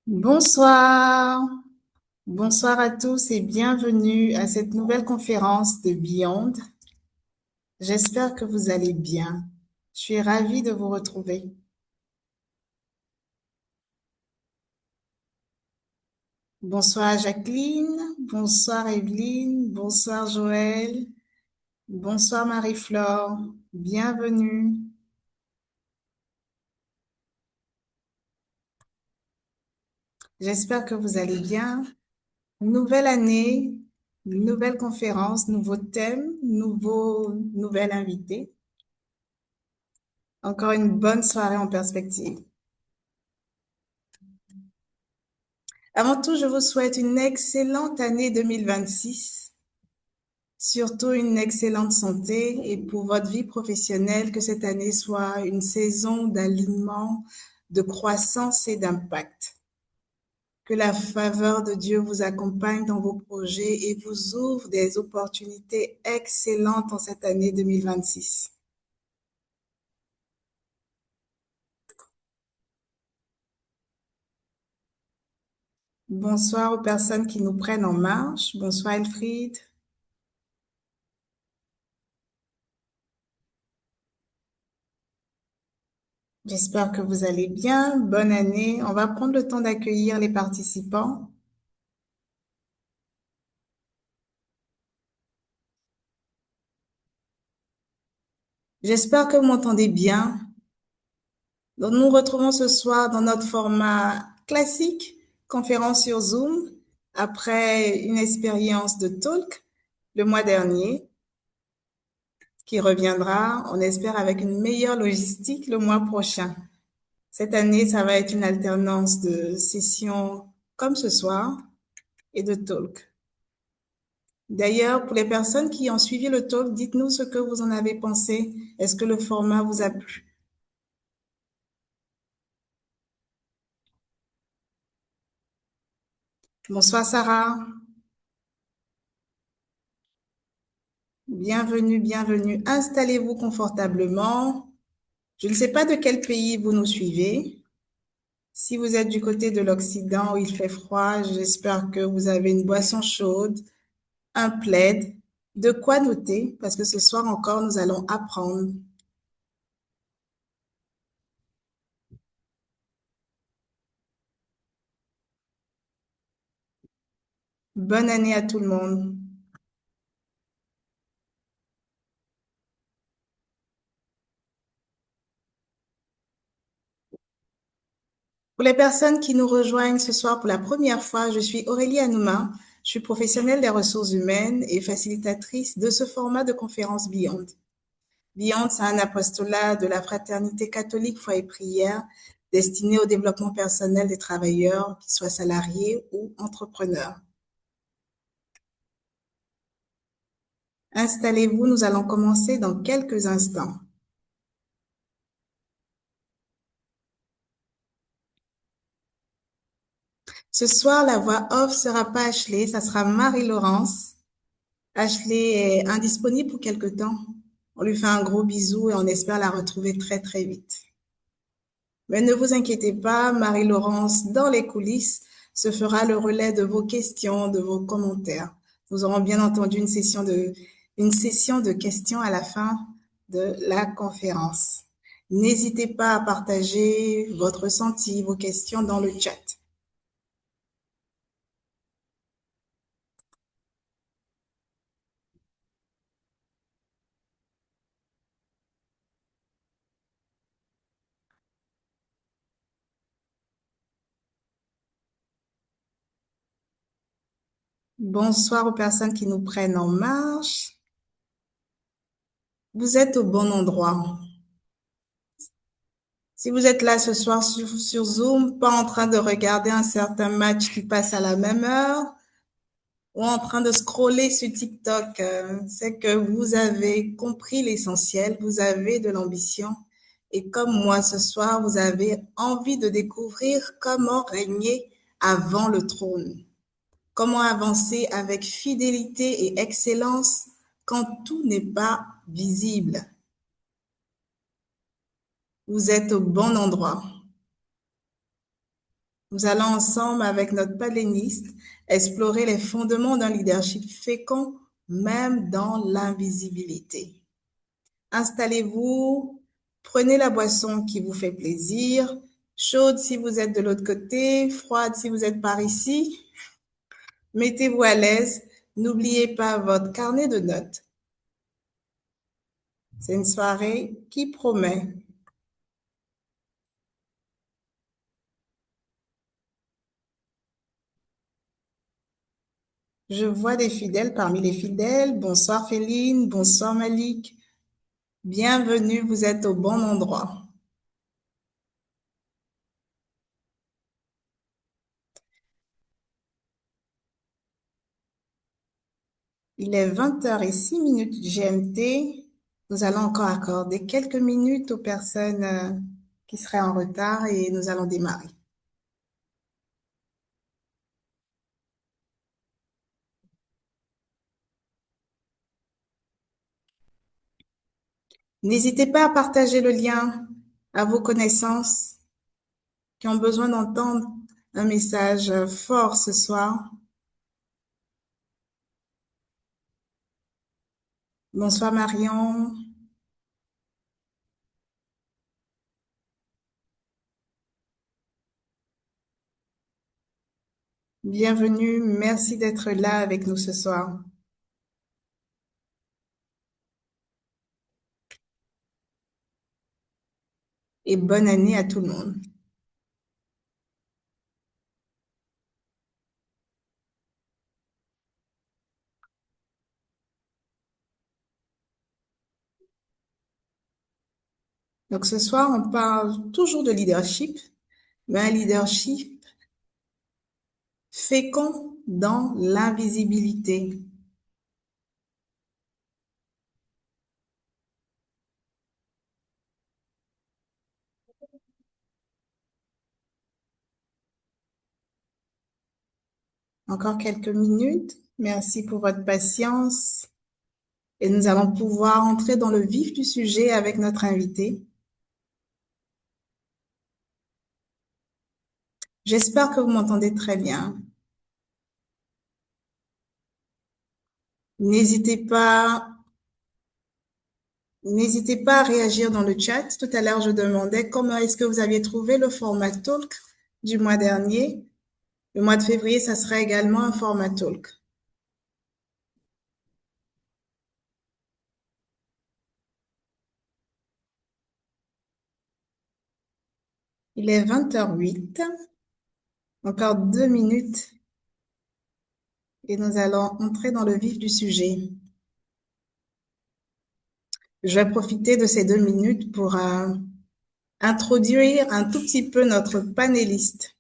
Bonsoir, bonsoir à tous et bienvenue à cette nouvelle conférence de Beyond. J'espère que vous allez bien. Je suis ravie de vous retrouver. Bonsoir Jacqueline, bonsoir Evelyne, bonsoir Joël, bonsoir Marie-Flore, bienvenue. J'espère que vous allez bien. Nouvelle année, nouvelle conférence, nouveau thème, nouvel invité. Encore une bonne soirée en perspective. Avant tout, je vous souhaite une excellente année 2026, surtout une excellente santé et pour votre vie professionnelle, que cette année soit une saison d'alignement, de croissance et d'impact. Que la faveur de Dieu vous accompagne dans vos projets et vous ouvre des opportunités excellentes en cette année 2026. Bonsoir aux personnes qui nous prennent en marche. Bonsoir Elfried. J'espère que vous allez bien. Bonne année. On va prendre le temps d'accueillir les participants. J'espère que vous m'entendez bien. Donc, nous nous retrouvons ce soir dans notre format classique, conférence sur Zoom, après une expérience de talk le mois dernier, qui reviendra, on espère, avec une meilleure logistique le mois prochain. Cette année, ça va être une alternance de sessions comme ce soir et de talk. D'ailleurs, pour les personnes qui ont suivi le talk, dites-nous ce que vous en avez pensé. Est-ce que le format vous a plu? Bonsoir Sarah, bienvenue, bienvenue. Installez-vous confortablement. Je ne sais pas de quel pays vous nous suivez. Si vous êtes du côté de l'Occident où il fait froid, j'espère que vous avez une boisson chaude, un plaid, de quoi noter, parce que ce soir encore, nous allons apprendre. Bonne année à tout le monde. Pour les personnes qui nous rejoignent ce soir pour la première fois, je suis Aurélie Anouma. Je suis professionnelle des ressources humaines et facilitatrice de ce format de conférence Beyond. Beyond, c'est un apostolat de la fraternité catholique Foi et Prière destiné au développement personnel des travailleurs, qu'ils soient salariés ou entrepreneurs. Installez-vous, nous allons commencer dans quelques instants. Ce soir, la voix off sera pas Ashley, ça sera Marie-Laurence. Ashley est indisponible pour quelque temps. On lui fait un gros bisou et on espère la retrouver très très vite. Mais ne vous inquiétez pas, Marie-Laurence, dans les coulisses, se fera le relais de vos questions, de vos commentaires. Nous aurons bien entendu une session de questions à la fin de la conférence. N'hésitez pas à partager votre ressenti, vos questions dans le chat. Bonsoir aux personnes qui nous prennent en marche. Vous êtes au bon endroit. Si vous êtes là ce soir sur Zoom, pas en train de regarder un certain match qui passe à la même heure ou en train de scroller sur TikTok, c'est que vous avez compris l'essentiel, vous avez de l'ambition et comme moi ce soir, vous avez envie de découvrir comment régner avant le trône, comment avancer avec fidélité et excellence quand tout n'est pas visible. Vous êtes au bon endroit. Nous allons ensemble, avec notre panéliste, explorer les fondements d'un leadership fécond, même dans l'invisibilité. Installez-vous, prenez la boisson qui vous fait plaisir, chaude si vous êtes de l'autre côté, froide si vous êtes par ici. Mettez-vous à l'aise, n'oubliez pas votre carnet de notes. C'est une soirée qui promet. Je vois des fidèles parmi les fidèles. Bonsoir Féline, bonsoir Malik. Bienvenue, vous êtes au bon endroit. Il est 20h06 GMT. Nous allons encore accorder quelques minutes aux personnes qui seraient en retard et nous allons démarrer. N'hésitez pas à partager le lien à vos connaissances qui ont besoin d'entendre un message fort ce soir. Bonsoir Marion. Bienvenue, merci d'être là avec nous ce soir. Et bonne année à tout le monde. Donc ce soir, on parle toujours de leadership, mais un leadership fécond dans l'invisibilité. Encore quelques minutes. Merci pour votre patience. Et nous allons pouvoir entrer dans le vif du sujet avec notre invité. J'espère que vous m'entendez très bien. N'hésitez pas, n'hésitez pas à réagir dans le chat. Tout à l'heure, je demandais comment est-ce que vous aviez trouvé le format talk du mois dernier. Le mois de février, ça sera également un format talk. Il est 20h08. Encore 2 minutes et nous allons entrer dans le vif du sujet. Je vais profiter de ces 2 minutes pour introduire un tout petit peu notre panéliste.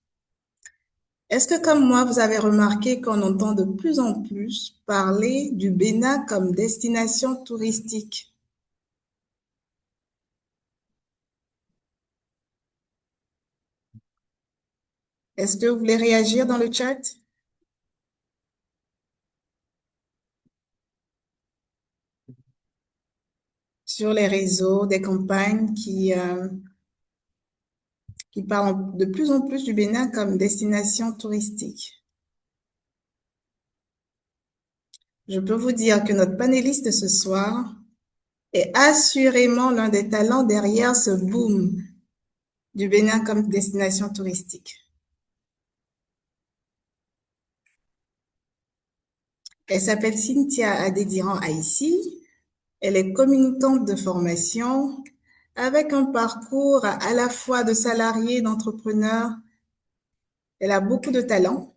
Est-ce que, comme moi, vous avez remarqué qu'on entend de plus en plus parler du Bénin comme destination touristique? Est-ce que vous voulez réagir dans le chat? Sur les réseaux, des campagnes qui parlent de plus en plus du Bénin comme destination touristique. Je peux vous dire que notre panéliste de ce soir est assurément l'un des talents derrière ce boom du Bénin comme destination touristique. Elle s'appelle Cynthia Adédiran Haïssi. Elle est communicante de formation avec un parcours à la fois de salarié et d'entrepreneur. Elle a beaucoup de talent.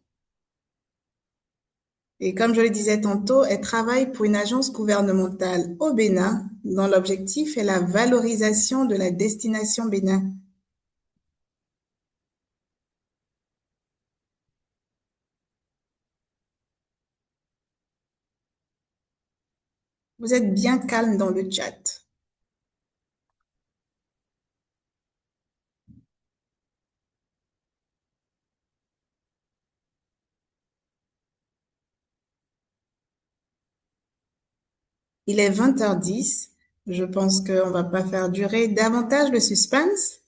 Et comme je le disais tantôt, elle travaille pour une agence gouvernementale au Bénin dont l'objectif est la valorisation de la destination Bénin. Vous êtes bien calme dans le chat. Il est 20h10. Je pense qu'on va pas faire durer davantage le suspense.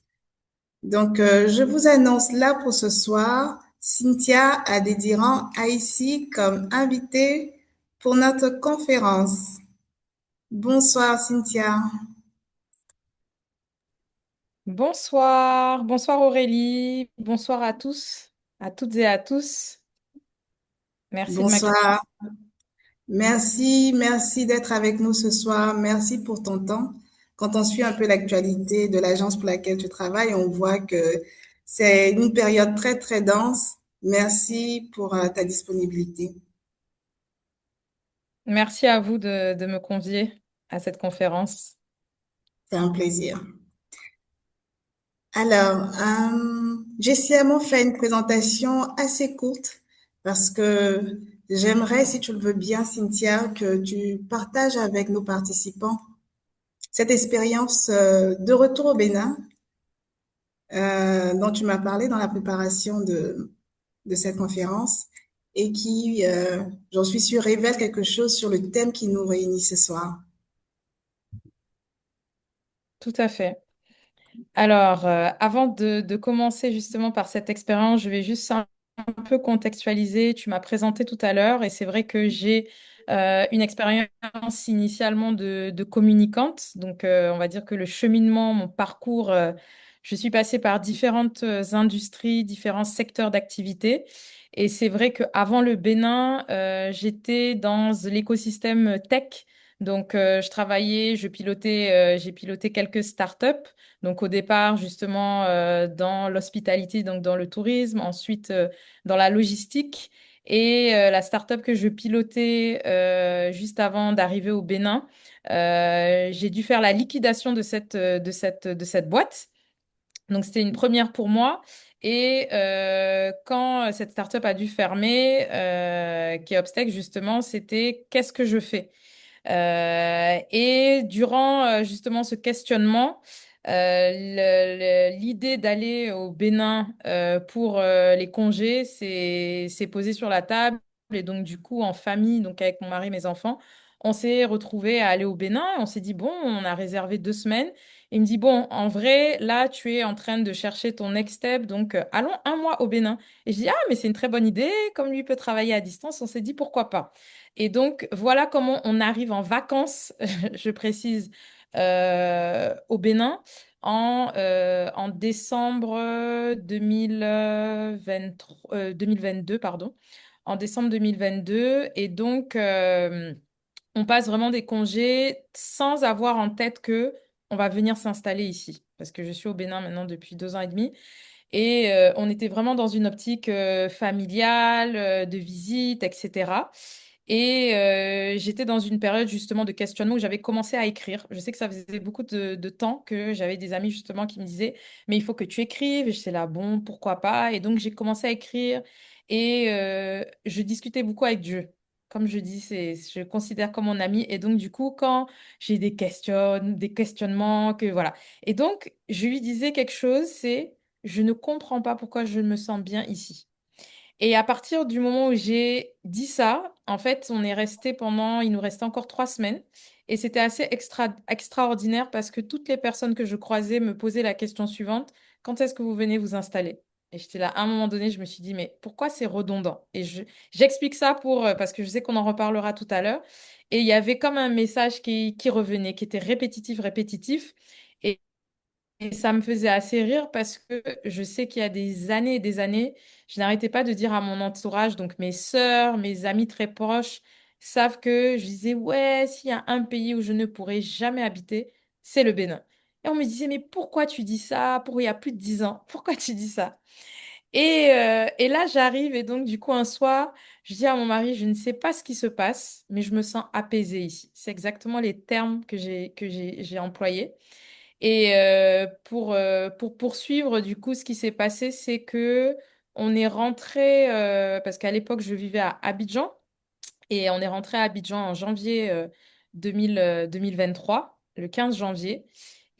Je vous annonce là pour ce soir, Cynthia Adédiran a ici comme invitée pour notre conférence. Bonsoir Cynthia. Bonsoir, bonsoir Aurélie, bonsoir à tous, à toutes et à tous. Merci de m'accueillir. Bonsoir. Merci d'être avec nous ce soir. Merci pour ton temps. Quand on suit un peu l'actualité de l'agence pour laquelle tu travailles, on voit que c'est une période très dense. Merci pour ta disponibilité. Merci à vous de me convier à cette conférence. C'est un plaisir. J'ai sciemment fait une présentation assez courte parce que j'aimerais, si tu le veux bien, Cynthia, que tu partages avec nos participants cette expérience de retour au Bénin dont tu m'as parlé dans la préparation de cette conférence et qui, j'en suis sûre, révèle quelque chose sur le thème qui nous réunit ce soir. Tout à fait. Alors, avant de commencer justement par cette expérience, je vais juste un peu contextualiser. Tu m'as présenté tout à l'heure et c'est vrai que j'ai une expérience initialement de communicante. Donc, on va dire que le cheminement, mon parcours, je suis passée par différentes industries, différents secteurs d'activité. Et c'est vrai qu'avant le Bénin, j'étais dans l'écosystème tech. Donc, je travaillais, j'ai piloté quelques startups. Donc au départ, justement, dans l'hospitality, donc dans le tourisme, ensuite dans la logistique. Et la start-up que je pilotais juste avant d'arriver au Bénin, j'ai dû faire la liquidation de cette boîte. Donc c'était une première pour moi. Et quand cette start-up a dû fermer, qui est Obstec, justement, c'était qu'est-ce que je fais? Et durant justement ce questionnement, l'idée d'aller au Bénin pour les congés s'est posée sur la table. Et donc, du coup, en famille, donc avec mon mari et mes enfants, on s'est retrouvés à aller au Bénin. On s'est dit, bon, on a réservé 2 semaines. Il me dit, bon, en vrai, là, tu es en train de chercher ton next step, donc allons un mois au Bénin. Et je dis, ah, mais c'est une très bonne idée. Comme lui peut travailler à distance, on s'est dit, pourquoi pas? Et donc, voilà comment on arrive en vacances, je précise, au Bénin en décembre 2023, 2022, pardon, en décembre 2022. Et donc, on passe vraiment des congés sans avoir en tête que on va venir s'installer ici. Parce que je suis au Bénin maintenant depuis 2 ans et demi. Et on était vraiment dans une optique familiale, de visite, etc. Et j'étais dans une période justement de questionnement où j'avais commencé à écrire. Je sais que ça faisait beaucoup de temps que j'avais des amis justement qui me disaient, mais il faut que tu écrives. Et j'étais là, bon, pourquoi pas? Et donc j'ai commencé à écrire et je discutais beaucoup avec Dieu. Comme je dis, je le considère comme mon ami. Et donc du coup, quand j'ai des questionnements, que voilà. Et donc je lui disais quelque chose, c'est, je ne comprends pas pourquoi je me sens bien ici. Et à partir du moment où j'ai dit ça, en fait, il nous restait encore 3 semaines. Et c'était assez extraordinaire parce que toutes les personnes que je croisais me posaient la question suivante, quand est-ce que vous venez vous installer? Et j'étais là, à un moment donné, je me suis dit, mais pourquoi c'est redondant? Et j'explique ça parce que je sais qu'on en reparlera tout à l'heure. Et il y avait comme un message qui revenait, qui était répétitif, répétitif. Et ça me faisait assez rire parce que je sais qu'il y a des années et des années, je n'arrêtais pas de dire à mon entourage, donc mes sœurs, mes amis très proches, savent que je disais, ouais, s'il y a un pays où je ne pourrais jamais habiter, c'est le Bénin. Et on me disait, mais pourquoi tu dis ça? Pour il y a plus de 10 ans, pourquoi tu dis ça? Et là, j'arrive et donc, du coup, un soir, je dis à mon mari, je ne sais pas ce qui se passe, mais je me sens apaisée ici. C'est exactement les termes que j'ai employés. Et pour poursuivre, du coup, ce qui s'est passé, c'est que on est rentré, parce qu'à l'époque, je vivais à Abidjan, et on est rentré à Abidjan en janvier 2023, le 15 janvier.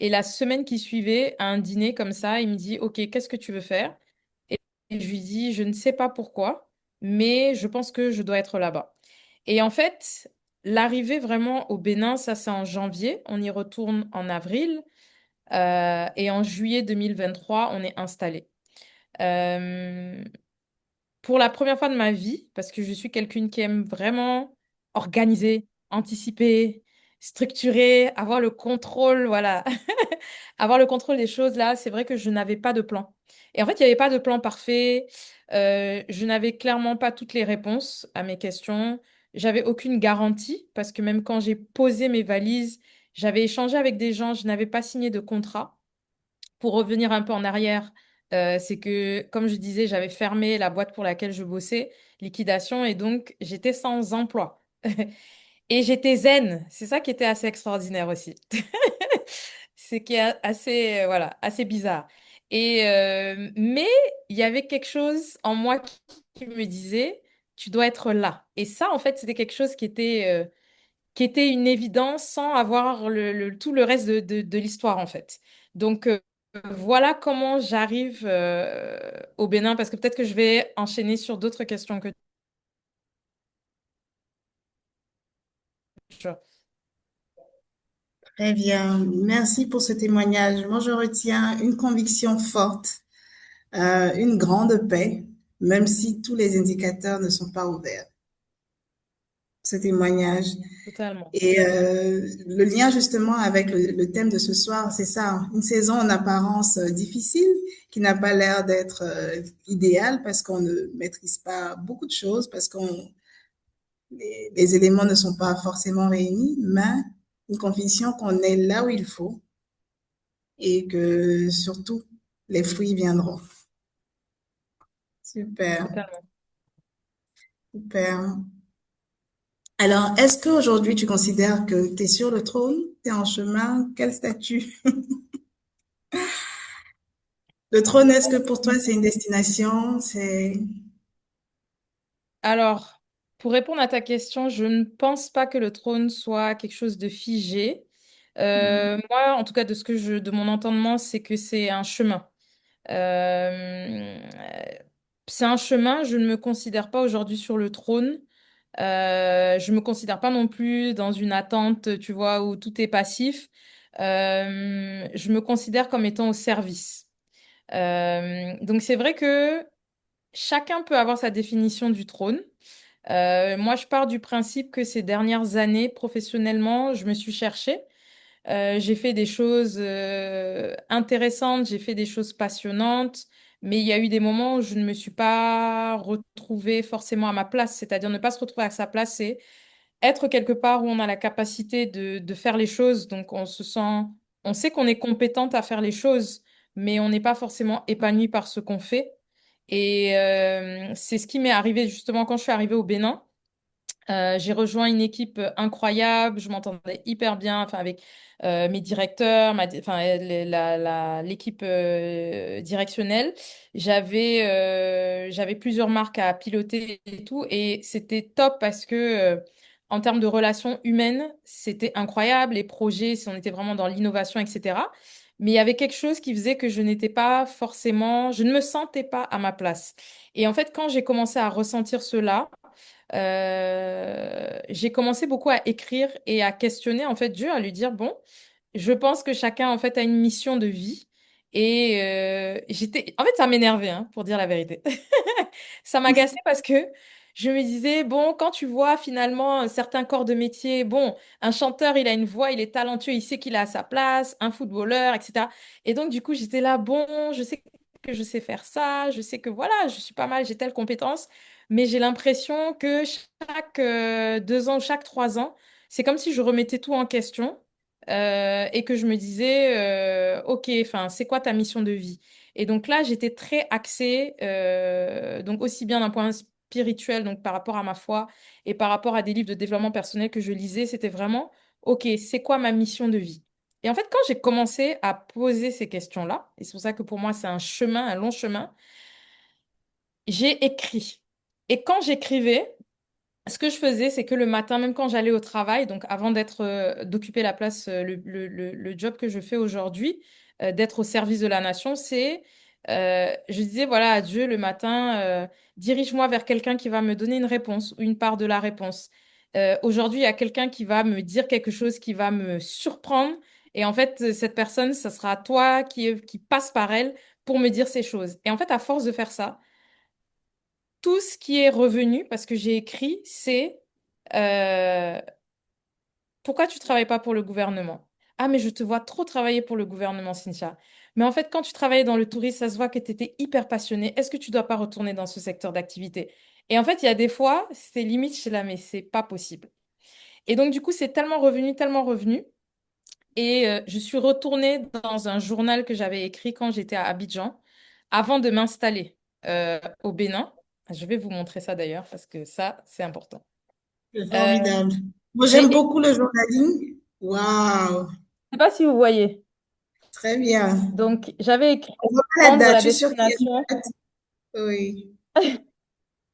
Et la semaine qui suivait, à un dîner comme ça, il me dit, OK, qu'est-ce que tu veux faire? Et je lui dis, je ne sais pas pourquoi, mais je pense que je dois être là-bas. Et en fait, l'arrivée vraiment au Bénin, ça c'est en janvier, on y retourne en avril. Et en juillet 2023, on est installé. Euh, pour la première fois de ma vie, parce que je suis quelqu'un qui aime vraiment organiser, anticiper, structurer, avoir le contrôle, voilà, avoir le contrôle des choses là, c'est vrai que je n'avais pas de plan. Et en fait, il n'y avait pas de plan parfait. Je n'avais clairement pas toutes les réponses à mes questions. J'avais aucune garantie parce que même quand j'ai posé mes valises, j'avais échangé avec des gens, je n'avais pas signé de contrat. Pour revenir un peu en arrière, c'est que, comme je disais, j'avais fermé la boîte pour laquelle je bossais, liquidation, et donc j'étais sans emploi. Et j'étais zen. C'est ça qui était assez extraordinaire aussi. C'est qui est assez, voilà, assez bizarre. Mais il y avait quelque chose en moi qui me disait, tu dois être là. Et ça, en fait, c'était quelque chose qui était une évidence sans avoir tout le reste de l'histoire, en fait. Donc, voilà comment j'arrive au Bénin, parce que peut-être que je vais enchaîner sur d'autres questions que tu as. Très bien. Merci pour ce témoignage. Moi, je retiens une conviction forte, une grande paix, même si tous les indicateurs ne sont pas ouverts. Ce témoignage. Totalement. Et le lien justement avec le thème de ce soir, c'est ça, hein. Une saison en apparence difficile, qui n'a pas l'air d'être idéale parce qu'on ne maîtrise pas beaucoup de choses, parce qu'on les éléments ne sont pas forcément réunis, mais une conviction qu'on est là où il faut et que surtout les fruits viendront. Super, Totalement. super. Alors, est-ce qu'aujourd'hui tu considères que tu es sur le trône, tu es en chemin, quel statut? Le trône, est-ce que pour toi c'est une destination? C'est Alors, pour répondre à ta question, je ne pense pas que le trône soit quelque chose de figé. Moi, en tout cas, de mon entendement, c'est que c'est un chemin. Euh, c'est un chemin. Je ne me considère pas aujourd'hui sur le trône. Je me considère pas non plus dans une attente, tu vois, où tout est passif. Je me considère comme étant au service. Donc c'est vrai que chacun peut avoir sa définition du trône. Moi, je pars du principe que ces dernières années, professionnellement, je me suis cherchée. J'ai fait des choses intéressantes, j'ai fait des choses passionnantes, mais il y a eu des moments où je ne me suis pas retrouvée forcément à ma place. C'est-à-dire ne pas se retrouver à sa place, c'est être quelque part où on a la capacité de faire les choses. Donc on se sent, on sait qu'on est compétente à faire les choses, mais on n'est pas forcément épanoui par ce qu'on fait. Et c'est ce qui m'est arrivé justement quand je suis arrivée au Bénin. J'ai rejoint une équipe incroyable, je m'entendais hyper bien enfin, avec mes directeurs, l'équipe directionnelle. J'avais plusieurs marques à piloter et tout, et c'était top parce que en termes de relations humaines, c'était incroyable. Les projets, si on était vraiment dans l'innovation, etc. Mais il y avait quelque chose qui faisait que je n'étais pas forcément, je ne me sentais pas à ma place. Et en fait, quand j'ai commencé à ressentir cela, j'ai commencé beaucoup à écrire et à questionner en fait Dieu, à lui dire, bon, je pense que chacun en fait a une mission de vie. Et en fait, ça m'énervait, hein, pour dire la vérité. Ça m'agaçait parce que je me disais, bon, quand tu vois finalement certains corps de métier, bon, un chanteur, il a une voix, il est talentueux, il sait qu'il a sa place, un footballeur, etc. Et donc, du coup, j'étais là, bon, je sais que je sais faire ça, je sais que voilà, je suis pas mal, j'ai telle compétence, mais j'ai l'impression que chaque 2 ans ou chaque 3 ans, c'est comme si je remettais tout en question et que je me disais, OK, enfin, c'est quoi ta mission de vie? Et donc là, j'étais très axée, donc aussi bien d'un point spirituel, donc par rapport à ma foi et par rapport à des livres de développement personnel que je lisais, c'était vraiment, OK, c'est quoi ma mission de vie? Et en fait, quand j'ai commencé à poser ces questions-là, et c'est pour ça que pour moi, c'est un chemin, un long chemin, j'ai écrit. Et quand j'écrivais, ce que je faisais, c'est que le matin, même quand j'allais au travail, donc avant d'occuper la place, le job que je fais aujourd'hui, d'être au service de la nation, je disais, voilà, à Dieu le matin, dirige-moi vers quelqu'un qui va me donner une réponse ou une part de la réponse. Aujourd'hui, il y a quelqu'un qui va me dire quelque chose qui va me surprendre Et en fait, cette personne, ça sera toi qui passe par elle pour me dire ces choses. Et en fait, à force de faire ça, tout ce qui est revenu, parce que j'ai écrit, c'est euh, pourquoi tu travailles pas pour le gouvernement? Ah, mais je te vois trop travailler pour le gouvernement, Cynthia. Mais en fait, quand tu travaillais dans le tourisme, ça se voit que tu étais hyper passionnée. Est-ce que tu dois pas retourner dans ce secteur d'activité? Et en fait, il y a des fois, c'est limite, je suis là, mais c'est pas possible. Et donc, du coup, c'est tellement revenu, tellement revenu. Et je suis retournée dans un journal que j'avais écrit quand j'étais à Abidjan, avant de m'installer au Bénin. Je vais vous montrer ça d'ailleurs, parce que ça, c'est important. C'est Euh, formidable. Moi, j'aime j'ai, beaucoup le journaling. Waouh, je sais pas si vous voyez. très bien. Donc, j'avais écrit On voit pas la prendre date, la je suis sûre qu'il y a une destination. date. Oui.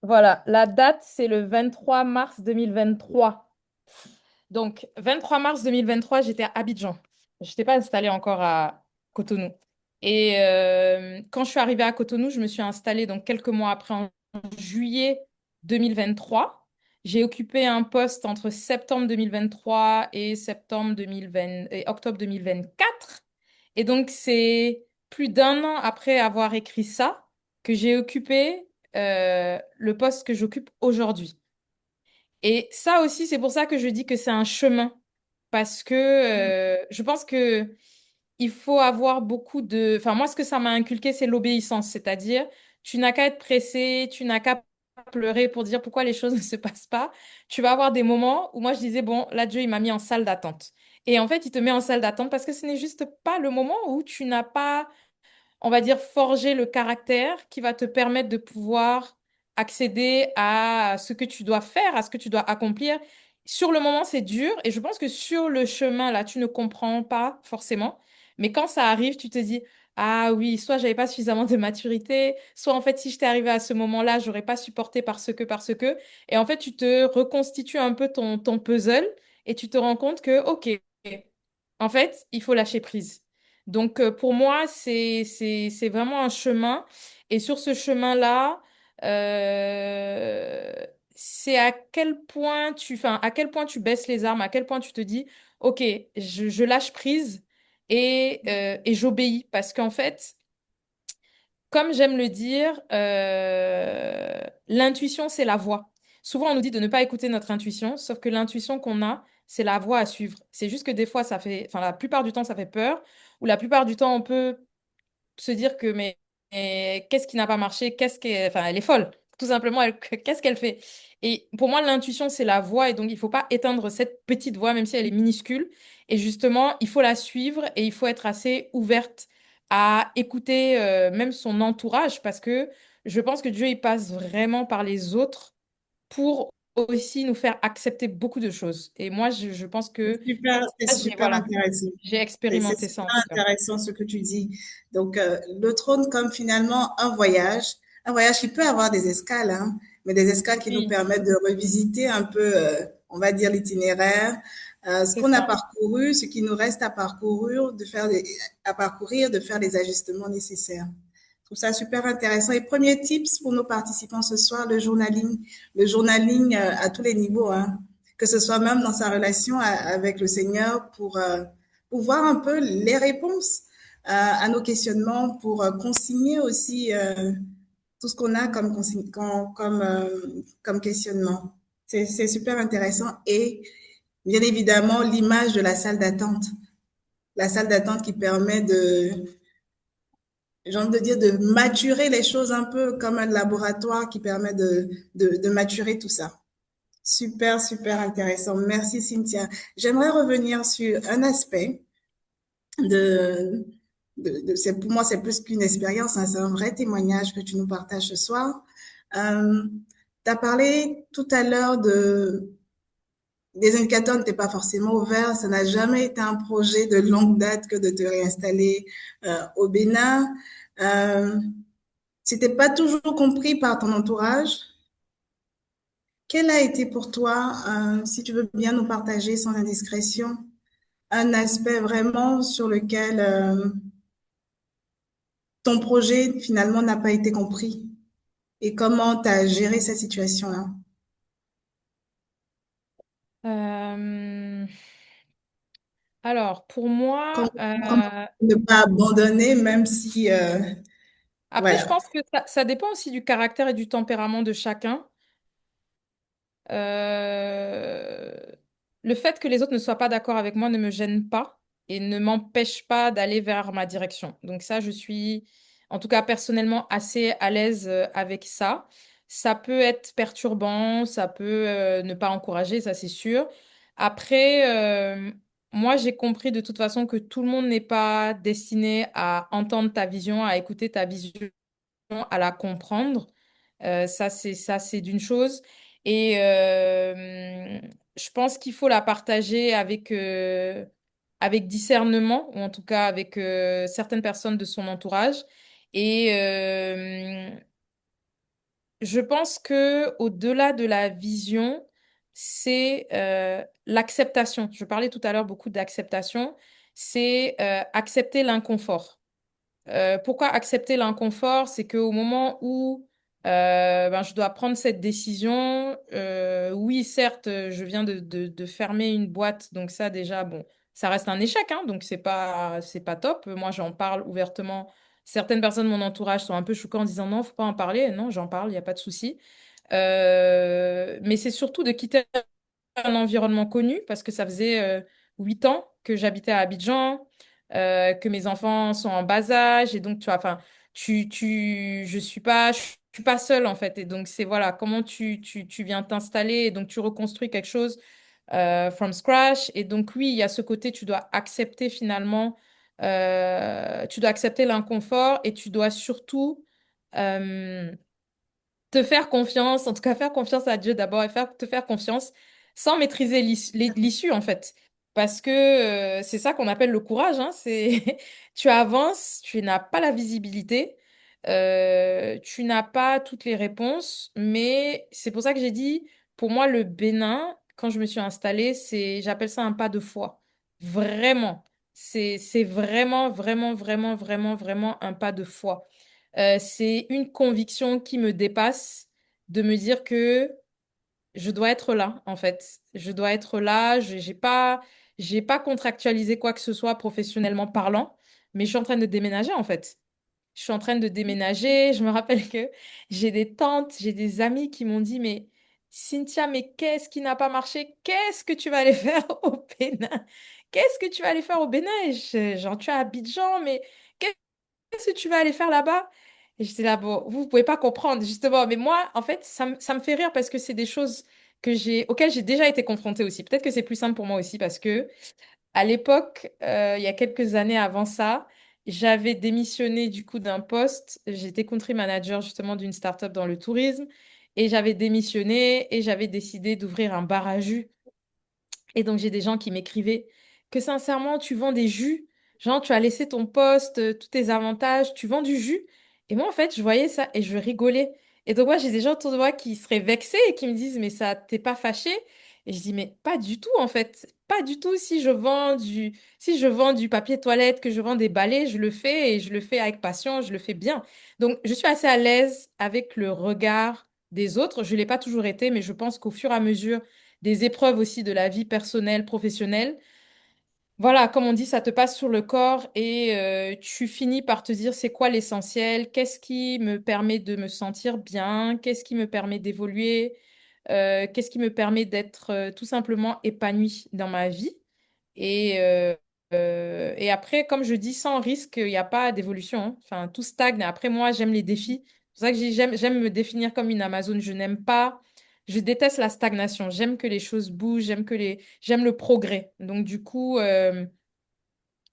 Voilà, la date, c'est le 23 mars 2023. Donc, 23 mars 2023, j'étais à Abidjan. Je n'étais pas installée encore à Cotonou. Et quand je suis arrivée à Cotonou, je me suis installée donc quelques mois après, en juillet 2023. J'ai occupé un poste entre septembre 2023 et septembre 2020 et octobre 2024. Et donc, c'est plus d'un an après avoir écrit ça que j'ai occupé le poste que j'occupe aujourd'hui. Et ça aussi, c'est pour ça que je dis que c'est un chemin. Parce que je pense que il faut avoir beaucoup de... Enfin, moi, ce que ça m'a inculqué, c'est l'obéissance. C'est-à-dire, tu n'as qu'à être pressé, tu n'as qu'à pleurer pour dire pourquoi les choses ne se passent pas. Tu vas avoir des moments où moi, je disais, bon, là, Dieu, il m'a mis en salle d'attente. Et en fait, il te met en salle d'attente parce que ce n'est juste pas le moment où tu n'as pas, on va dire, forger le caractère qui va te permettre de pouvoir accéder à ce que tu dois faire, à ce que tu dois accomplir. Sur le moment, c'est dur et je pense que sur le chemin, là, tu ne comprends pas forcément. Mais quand ça arrive, tu te dis, ah oui, soit j'avais pas suffisamment de maturité, soit en fait, si j'étais arrivé à ce moment-là, j'aurais pas supporté parce que. Et en fait, tu te reconstitues un peu ton puzzle et tu te rends compte que, OK, en fait, il faut lâcher prise. Donc, pour moi, c'est vraiment un chemin. Et sur ce chemin-là, euh, c'est à quel point tu baisses les armes, à quel point tu te dis, OK, je lâche prise et j'obéis. Parce qu'en fait, comme j'aime le dire, l'intuition, c'est la voie. Souvent, on nous dit de ne pas écouter notre intuition, sauf que l'intuition qu'on a, c'est la voie à suivre. C'est juste que des fois, enfin, la plupart du temps, ça fait peur, ou la plupart du temps, on peut se dire que, mais qu'est-ce qui n'a pas marché? Enfin, elle est folle. Tout simplement, qu'est-ce qu'elle fait? Et pour moi, l'intuition, c'est la voie, et donc il faut pas éteindre cette petite voie, même si elle est minuscule. Et justement, il faut la suivre et il faut être assez ouverte à écouter même son entourage, parce que je pense que Dieu, il passe vraiment par les autres pour aussi nous faire accepter beaucoup de choses. Et moi, je pense que C'est ça, super voilà, intéressant. j'ai C'est expérimenté ça super en tout cas. intéressant ce que tu dis. Donc, le trône comme finalement un voyage qui peut avoir des escales, hein, mais des escales qui nous Oui, permettent de revisiter un peu, on va dire, l'itinéraire, ce c'est qu'on a ça. parcouru, ce qui nous reste à parcourir, de faire les ajustements nécessaires. Je trouve ça super intéressant. Et premier tips pour nos participants ce soir, le journaling à tous les niveaux, hein, que ce soit même dans sa relation avec le Seigneur pour voir un peu les réponses à nos questionnements, pour consigner aussi tout ce qu'on a comme questionnement. C'est super intéressant et bien évidemment l'image de la salle d'attente. La salle d'attente qui permet j'ai envie de dire, de maturer les choses un peu comme un laboratoire qui permet de maturer tout ça. Super, super intéressant. Merci Cynthia. J'aimerais revenir sur un aspect de, pour moi, c'est plus qu'une expérience, hein, c'est un vrai témoignage que tu nous partages ce soir. Euh, tu as parlé tout à l'heure des indicateurs n'étaient pas forcément ouverts. Ça n'a jamais été un projet de longue date que de te réinstaller au Bénin. Euh, C'était pas toujours compris par ton entourage. Quel a été pour toi, si tu veux bien nous partager sans indiscrétion, un aspect vraiment sur lequel ton projet finalement n'a pas été compris et comment tu as géré cette situation-là? Euh, Alors, pour moi, Comment ne pas abandonner, même si, après, je voilà. pense que ça dépend aussi du caractère et du tempérament de chacun. Euh, le fait que les autres ne soient pas d'accord avec moi ne me gêne pas et ne m'empêche pas d'aller vers ma direction. Donc ça, je suis, en tout cas personnellement, assez à l'aise avec ça. Ça peut être perturbant, ça peut ne pas encourager, ça c'est sûr. Après, moi, j'ai compris de toute façon que tout le monde n'est pas destiné à entendre ta vision, à écouter ta vision, à la comprendre. Ça, c'est d'une chose. Et je pense qu'il faut la partager avec discernement, ou en tout cas avec certaines personnes de son entourage. Et je pense que au-delà de la vision, c'est l'acceptation. Je parlais tout à l'heure beaucoup d'acceptation. C'est accepter l'inconfort. Pourquoi accepter l'inconfort? C'est qu'au moment où ben, je dois prendre cette décision, oui, certes, je viens de fermer une boîte, donc ça déjà, bon, ça reste un échec, hein, donc c'est pas top. Moi, j'en parle ouvertement. Certaines personnes de mon entourage sont un peu choquées en disant non, faut pas en parler. Non, j'en parle, il n'y a pas de souci. Mais c'est surtout de quitter un environnement connu parce que ça faisait 8 ans que j'habitais à Abidjan, que mes enfants sont en bas âge et donc tu vois, enfin, je suis pas seule en fait et donc c'est voilà comment tu viens t'installer et donc tu reconstruis quelque chose from scratch et donc oui, il y a ce côté tu dois accepter finalement, tu dois accepter l'inconfort et tu dois surtout euh, te faire confiance, en tout cas faire confiance à Dieu d'abord et te faire confiance sans maîtriser l'issue en fait. Parce que c'est ça qu'on appelle le courage, hein, c'est tu avances, tu n'as pas la visibilité, tu n'as pas toutes les réponses, mais c'est pour ça que j'ai dit, pour moi, le Bénin, quand je me suis installée, j'appelle ça un pas de foi. Vraiment. C'est vraiment, vraiment, vraiment, vraiment, vraiment un pas de foi. C'est une conviction qui me dépasse de me dire que je dois être là, en fait. Je dois être là. J'ai pas contractualisé quoi que ce soit professionnellement parlant, mais je suis en train de déménager, en fait. Je suis en train de déménager. Je me rappelle que j'ai des tantes, j'ai des amis qui m'ont dit, mais Cynthia, mais qu'est-ce qui n'a pas marché? Qu'est-ce que tu vas aller faire au Bénin? Qu'est-ce que tu vas aller faire au Bénin? Genre, tu es à Abidjan, mais qu'est-ce que tu vas aller faire là-bas? Et j'étais là, bon, vous pouvez pas comprendre, justement. Mais moi, en fait, ça me fait rire parce que c'est des choses auxquelles j'ai déjà été confrontée aussi. Peut-être que c'est plus simple pour moi aussi parce que, à l'époque, il y a quelques années avant ça, j'avais démissionné du coup d'un poste. J'étais country manager justement d'une start-up dans le tourisme et j'avais démissionné et j'avais décidé d'ouvrir un bar à jus et donc, j'ai des gens qui m'écrivaient que sincèrement, tu vends des jus. Genre, tu as laissé ton poste, tous tes avantages, tu vends du jus. Et moi, en fait, je voyais ça et je rigolais. Et donc, moi, j'ai des gens autour de moi qui seraient vexés et qui me disent, mais ça, t'es pas fâché? Et je dis, mais pas du tout, en fait. Pas du tout. Si je vends du papier toilette, que je vends des balais, je le fais et je le fais avec passion, je le fais bien. Donc, je suis assez à l'aise avec le regard des autres. Je ne l'ai pas toujours été, mais je pense qu'au fur et à mesure des épreuves aussi de la vie personnelle, professionnelle. Voilà, comme on dit, ça te passe sur le corps et tu finis par te dire c'est quoi l'essentiel, qu'est-ce qui me permet de me sentir bien, qu'est-ce qui me permet d'évoluer, qu'est-ce qui me permet d'être tout simplement épanoui dans ma vie. Et après, comme je dis, sans risque, il n'y a pas d'évolution, hein. Enfin, tout stagne. Après, moi, j'aime les défis. C'est pour ça que j'aime me définir comme une Amazone. Je déteste la stagnation. J'aime que les choses bougent, j'aime le progrès. Donc, du coup,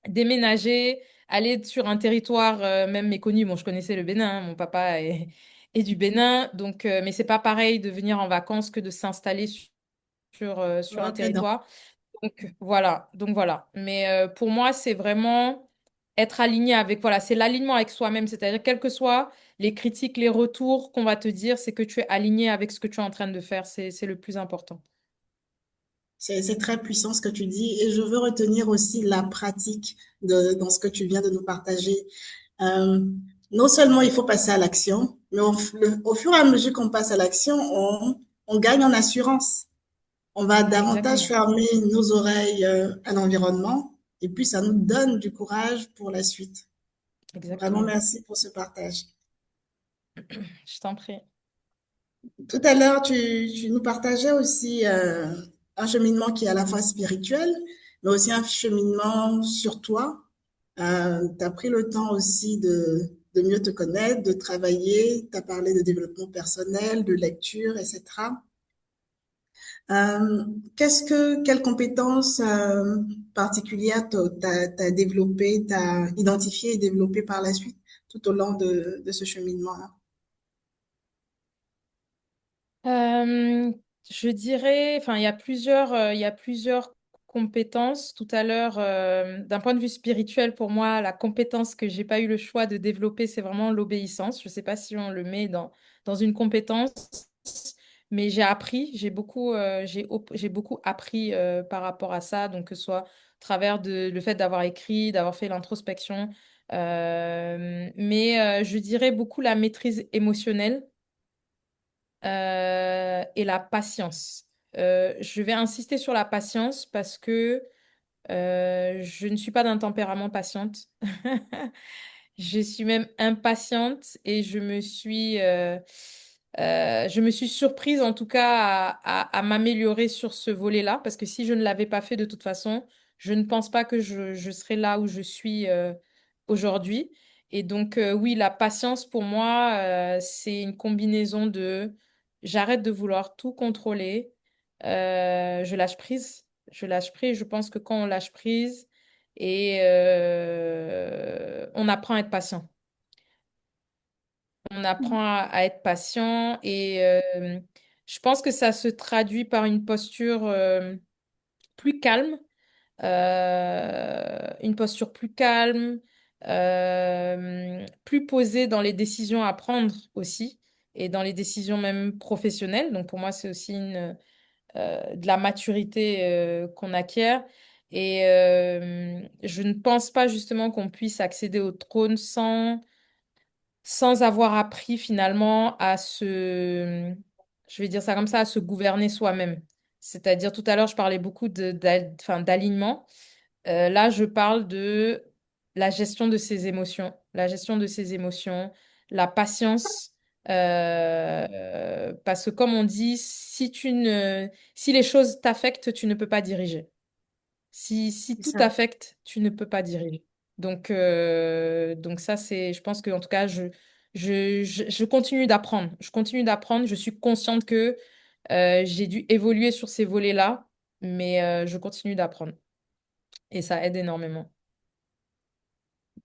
déménager, aller sur un territoire même méconnu. Bon, je connaissais le Bénin, hein. Mon papa est du Bénin. Donc, mais c'est pas pareil de venir en vacances que de s'installer sur un Rentrer dans. territoire. Donc voilà. Mais pour moi, c'est vraiment être aligné avec, voilà, c'est l'alignement avec soi-même. C'est-à-dire, quels que soient les critiques, les retours qu'on va te dire, c'est que tu es aligné avec ce que tu es en train de faire. C'est le plus important. C'est très puissant ce que tu dis et je veux retenir aussi la pratique dans ce que tu viens de nous partager. Euh, non seulement il faut passer à l'action, mais au fur et à mesure qu'on passe à l'action, on gagne en assurance. On va davantage Exactement. fermer nos oreilles à l'environnement et puis ça nous donne du courage pour la suite. Vraiment, Exactement. merci pour ce partage. Je t'en prie. Tout à l'heure, tu nous partageais aussi un cheminement qui est à la fois spirituel, mais aussi un cheminement sur toi. Tu as pris le temps aussi de mieux te connaître, de travailler. Tu as parlé de développement personnel, de lecture, etc. Euh, quelles compétences particulières t'as développées, t'as identifiées et développées par la suite tout au long de ce cheminement-là? Euh, je dirais, enfin, il y a plusieurs compétences. Tout à l'heure, d'un point de vue spirituel, pour moi, la compétence que j'ai pas eu le choix de développer, c'est vraiment l'obéissance. Je sais pas si on le met dans une compétence, mais j'ai appris, j'ai beaucoup appris par rapport à ça. Donc, que ce soit à travers le fait d'avoir écrit, d'avoir fait l'introspection, mais je dirais beaucoup la maîtrise émotionnelle et la patience. Je vais insister sur la patience parce que je ne suis pas d'un tempérament patiente. Je suis même impatiente et je me suis surprise en tout cas à m'améliorer sur ce volet-là parce que si je ne l'avais pas fait de toute façon, je ne pense pas que je serais là où je suis aujourd'hui. Et donc oui, la patience pour moi, c'est une combinaison de j'arrête de vouloir tout contrôler, je lâche prise, je lâche prise. Je pense que quand on lâche prise, et on apprend à être patient. On apprend à être patient et je pense que ça se traduit par une posture plus calme, une posture plus calme, plus posée dans les décisions à prendre aussi et dans les décisions même professionnelles. Donc pour moi, c'est aussi de la maturité qu'on acquiert. Et je ne pense pas justement qu'on puisse accéder au trône sans avoir appris finalement je vais dire ça comme ça, à se gouverner soi-même. C'est-à-dire, tout à l'heure, je parlais beaucoup enfin, d'alignement. Là, je parle de la gestion de ses émotions, la gestion de ses émotions, la patience, parce que comme on dit, si les choses t'affectent, tu ne peux pas diriger. Si C'est tout ça. t'affecte, tu ne peux pas diriger. Donc ça, je pense que en tout cas, je continue d'apprendre. Je continue d'apprendre. Je suis consciente que j'ai dû évoluer sur ces volets-là, mais je continue d'apprendre. Et ça aide énormément.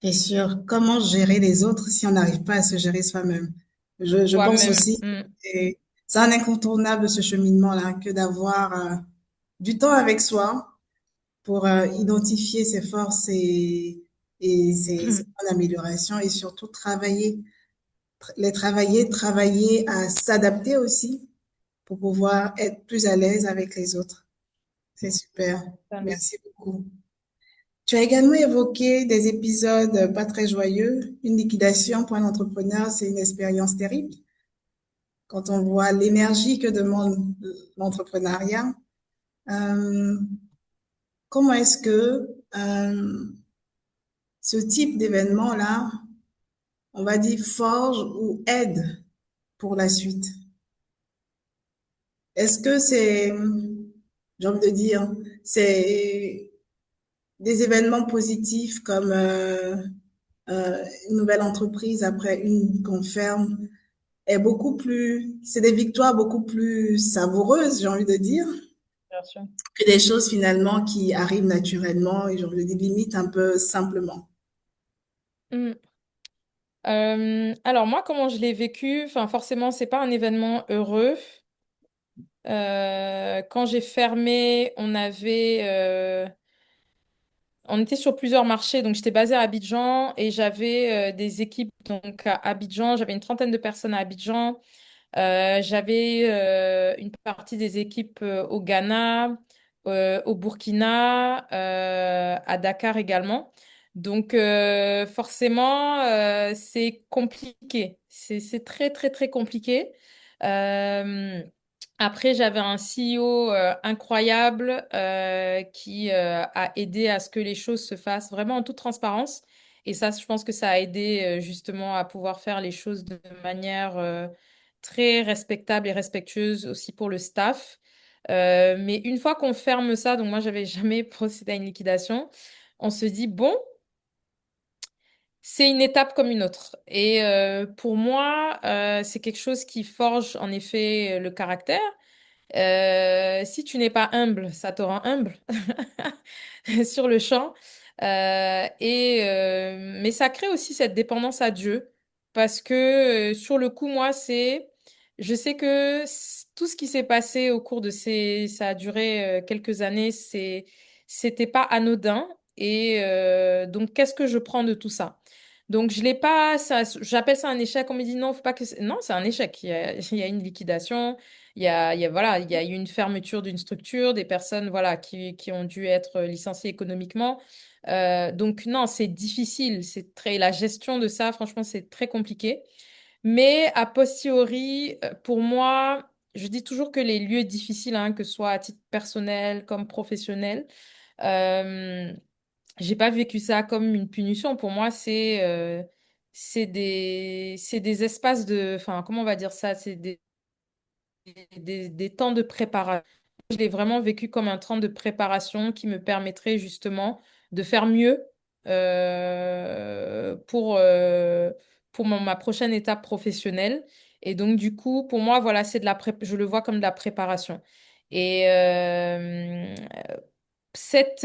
Et sur comment gérer les autres si on n'arrive pas à se gérer soi-même. Je pense Toi-même. aussi, et c'est un incontournable ce cheminement-là, que d'avoir du temps avec soi pour identifier ses forces et ses points d'amélioration et surtout travailler à s'adapter aussi pour pouvoir être plus à l'aise avec les autres. C'est super. Totalement. Merci beaucoup. Tu as également évoqué des épisodes pas très joyeux. Une liquidation pour un entrepreneur, c'est une expérience terrible. Quand on voit l'énergie que demande l'entrepreneuriat, euh, comment est-ce que ce type d'événement-là, on va dire, forge ou aide pour la suite? Est-ce que j'ai envie de dire, c'est des événements positifs comme une nouvelle entreprise après une qu'on ferme est beaucoup plus, c'est des victoires beaucoup plus savoureuses, j'ai envie de dire, Bien sûr. que des choses finalement qui arrivent naturellement et j'ai envie de dire limite un peu simplement. Mm. Alors moi, comment je l'ai vécu, enfin forcément, c'est pas un événement heureux. Quand j'ai fermé, on était sur plusieurs marchés, donc j'étais basée à Abidjan et j'avais des équipes donc à Abidjan. J'avais une trentaine de personnes à Abidjan. J'avais une partie des équipes au Ghana, au Burkina, à Dakar également. Donc forcément, c'est compliqué. C'est très très très compliqué. Euh, Après, j'avais un CEO incroyable qui a aidé à ce que les choses se fassent vraiment en toute transparence. Et ça, je pense que ça a aidé justement à pouvoir faire les choses de manière très respectable et respectueuse aussi pour le staff. Mais une fois qu'on ferme ça, donc moi, j'avais jamais procédé à une liquidation, on se dit, bon, c'est une étape comme une autre. Et pour moi, c'est quelque chose qui forge en effet le caractère. Si tu n'es pas humble, ça te rend humble sur le champ. Mais ça crée aussi cette dépendance à Dieu parce que sur le coup, moi, je sais que tout ce qui s'est passé au cours de ça a duré quelques années, c'était pas anodin. Et donc, qu'est-ce que je prends de tout ça? Donc, je l'ai pas, j'appelle ça un échec. On me dit non, faut pas que, non, c'est un échec. Il y a une liquidation. Voilà, il y a eu une fermeture d'une structure, des personnes voilà, qui ont dû être licenciées économiquement. Donc non, c'est difficile. La gestion de ça, franchement, c'est très compliqué. Mais a posteriori, pour moi, je dis toujours que les lieux difficiles, hein, que ce soit à titre personnel comme professionnel, euh, j'ai pas vécu ça comme une punition. Pour moi, c'est des espaces enfin, comment on va dire ça? C'est des temps de préparation. Je l'ai vraiment vécu comme un temps de préparation qui me permettrait justement de faire mieux euh, pour, euh, pour ma prochaine étape professionnelle. Et donc, du coup, pour moi, voilà, je le vois comme de la préparation. Et cette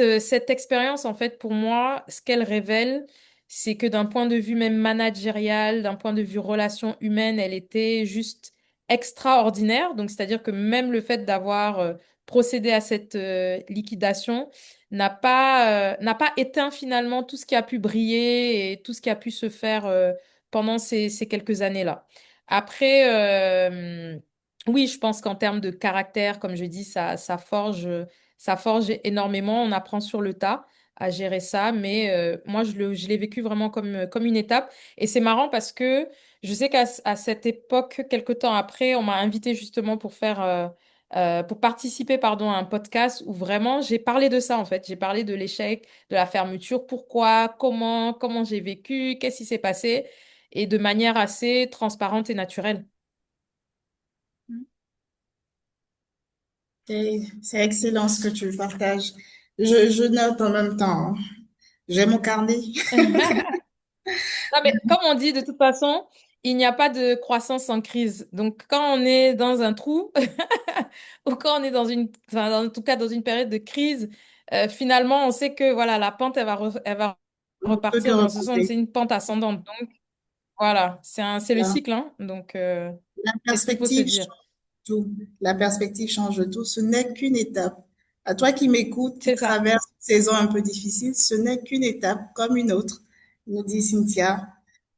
expérience, en fait, pour moi, ce qu'elle révèle, c'est que d'un point de vue même managérial, d'un point de vue relation humaine, elle était juste extraordinaire. Donc, c'est-à-dire que même le fait d'avoir procédé à cette liquidation n'a pas éteint finalement tout ce qui a pu briller et tout ce qui a pu se faire pendant ces quelques années-là. Après, oui, je pense qu'en termes de caractère, comme je dis, ça forge énormément. On apprend sur le tas à gérer ça, mais moi, je l'ai vécu vraiment comme une étape. Et c'est marrant parce que je sais à cette époque, quelque temps après, on m'a invité justement pour participer, pardon, à un podcast où vraiment j'ai parlé de ça, en fait. J'ai parlé de l'échec, de la fermeture, pourquoi, comment j'ai vécu, qu'est-ce qui s'est passé, et de manière assez transparente et naturelle. C'est excellent ce que tu partages. Je note en même temps. J'ai mon carnet. Non, mais comme on dit, de toute façon, il n'y a pas de croissance sans crise. Donc, quand on est dans un trou, ou quand on est en tout cas dans une période de crise, finalement, on sait que voilà, la pente, elle va On peut que repartir dans ce sens. remonter. C'est une pente ascendante. Donc, voilà, c'est le Voilà. cycle, hein. Donc, La c'est ce qu'il faut se perspective dire. change tout. La perspective change tout. Ce n'est qu'une étape. À toi qui m'écoutes, qui C'est ça. traverse une saison un peu difficile, ce n'est qu'une étape comme une autre, nous dit Cynthia.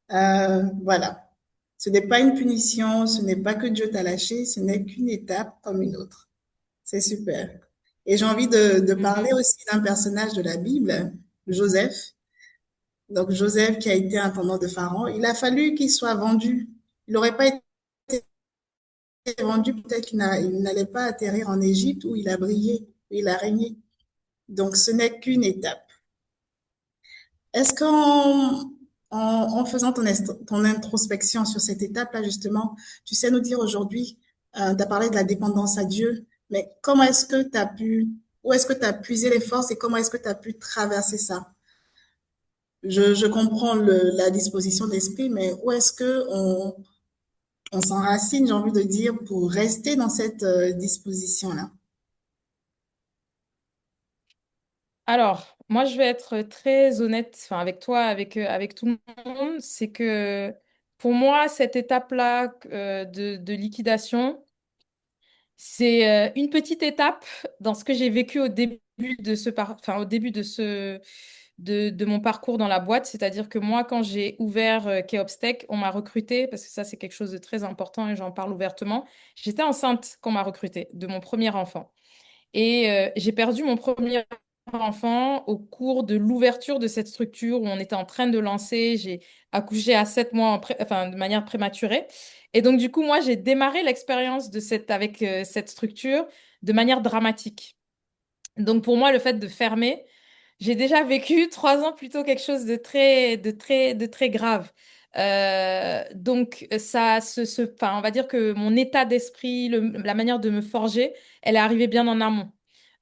Voilà. Ce n'est pas une punition, ce n'est pas que Dieu t'a lâché, ce n'est qu'une étape comme une autre. C'est super. Et j'ai envie de parler Mhm. aussi d'un personnage de la Bible, Joseph. Donc Joseph qui a été intendant de Pharaon, il a fallu qu'il soit vendu. Il n'aurait pas été vendu, peut-être il n'allait pas atterrir en Égypte où il a brillé, où il a régné. Donc ce n'est qu'une étape. Est-ce en faisant ton introspection sur cette étape-là, justement, tu sais nous dire aujourd'hui, tu as parlé de la dépendance à Dieu, mais comment est-ce que tu as pu, où est-ce que tu as puisé les forces et comment est-ce que tu as pu traverser ça? Je comprends la disposition d'esprit, mais où est-ce que on s'enracine, j'ai envie de dire, pour rester dans cette disposition-là? Alors, moi, je vais être très honnête, enfin, avec toi, avec tout le monde. C'est que pour moi, cette étape-là de liquidation, c'est une petite étape dans ce que j'ai vécu au début enfin, au début de mon parcours dans la boîte. C'est-à-dire que moi, quand j'ai ouvert Keopstech, on m'a recruté, parce que ça, c'est quelque chose de très important et j'en parle ouvertement. J'étais enceinte quand on m'a recruté de mon premier enfant. Et j'ai perdu mon premier enfant enfant au cours de l'ouverture de cette structure où on était en train de lancer. J'ai accouché à 7 mois, enfin, de manière prématurée. Et donc, du coup, moi, j'ai démarré l'expérience avec cette structure de manière dramatique. Donc, pour moi, le fait de fermer, j'ai déjà vécu 3 ans plutôt quelque chose de très grave. Donc, enfin, on va dire que mon état d'esprit, la manière de me forger, elle est arrivée bien en amont.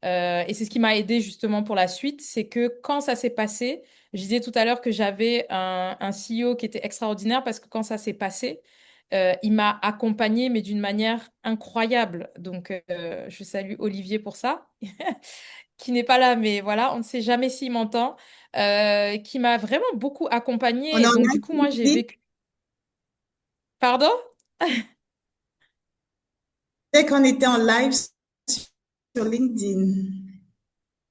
Et c'est ce qui m'a aidé justement pour la suite, c'est que quand ça s'est passé, je disais tout à l'heure que j'avais un CEO qui était extraordinaire parce que quand ça s'est passé, il m'a accompagné mais d'une manière incroyable. Donc, je salue Olivier pour ça, qui n'est pas là, mais voilà, on ne sait jamais s'il m'entend, qui m'a vraiment beaucoup On accompagnée. est Et en donc, du live coup, sur moi, j'ai LinkedIn. vécu. Pardon? Dès qu'on était en live sur LinkedIn.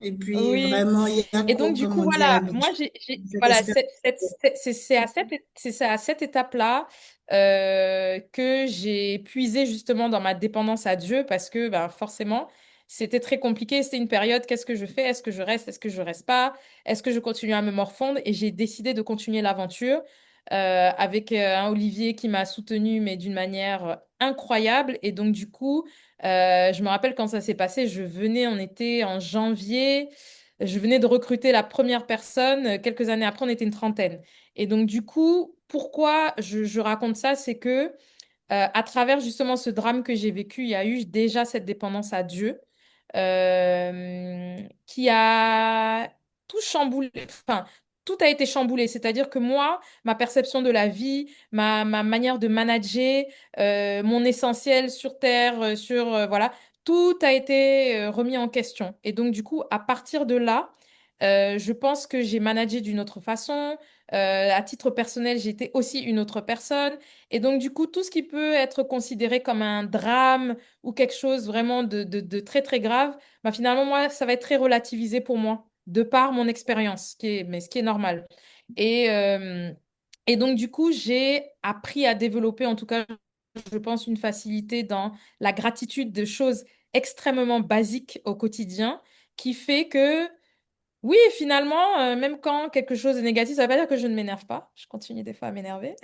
Et puis, Oui. vraiment, Et donc, Yako, du comme coup, on dit à voilà, l'habitude. moi, Cette voilà, expérience. c'est à cette étape-là que j'ai puisé justement dans ma dépendance à Dieu parce que ben, forcément, c'était très compliqué. C'était une période, qu'est-ce que je fais? Est-ce que je reste? Est-ce que je reste pas? Est-ce que je continue à me morfondre? Et j'ai décidé de continuer l'aventure avec un Olivier qui m'a soutenue, mais d'une manière incroyable. Et donc, du coup, je me rappelle quand ça s'est passé, on était en janvier. Je venais de recruter la première personne. Quelques années après, on était une trentaine. Et donc, du coup, pourquoi je raconte ça, c'est que à travers justement ce drame que j'ai vécu, il y a eu déjà cette dépendance à Dieu qui a tout chamboulé. Enfin, tout a été chamboulé. C'est-à-dire que moi, ma perception de la vie, ma manière de manager, mon essentiel sur Terre, voilà, tout a été remis en question. Et donc, du coup, à partir de là, je pense que j'ai managé d'une autre façon. À titre personnel, j'étais aussi une autre personne. Et donc, du coup, tout ce qui peut être considéré comme un drame ou quelque chose vraiment de très, très grave, bah, finalement, moi, ça va être très relativisé pour moi, de par mon expérience, mais ce qui est normal. Et, euh, et donc, du coup, j'ai appris à développer, en tout cas, je pense, une facilité dans la gratitude de choses extrêmement basiques au quotidien qui fait que oui, finalement, même quand quelque chose est négatif, ça ne veut pas dire que je ne m'énerve pas. Je continue des fois à m'énerver,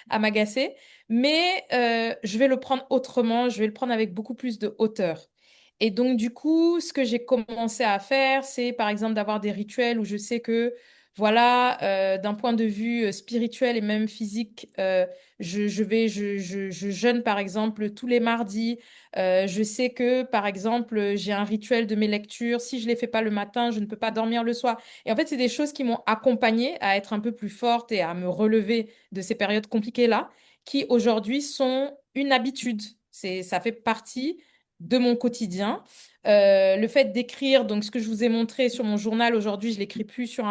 à m'agacer, mais je vais le prendre autrement, je vais le prendre avec beaucoup plus de hauteur. Et donc, du coup, ce que j'ai commencé à faire, c'est par exemple d'avoir des rituels où je sais que, voilà, d'un point de vue spirituel et même physique, je jeûne par exemple tous les mardis. Je sais que, par exemple, j'ai un rituel de mes lectures. Si je ne les fais pas le matin, je ne peux pas dormir le soir. Et en fait, c'est des choses qui m'ont accompagnée à être un peu plus forte et à me relever de ces périodes compliquées-là, qui aujourd'hui sont une habitude. Ça fait partie de mon quotidien. Le fait d'écrire, donc ce que je vous ai montré sur mon journal aujourd'hui, je l'écris plus sur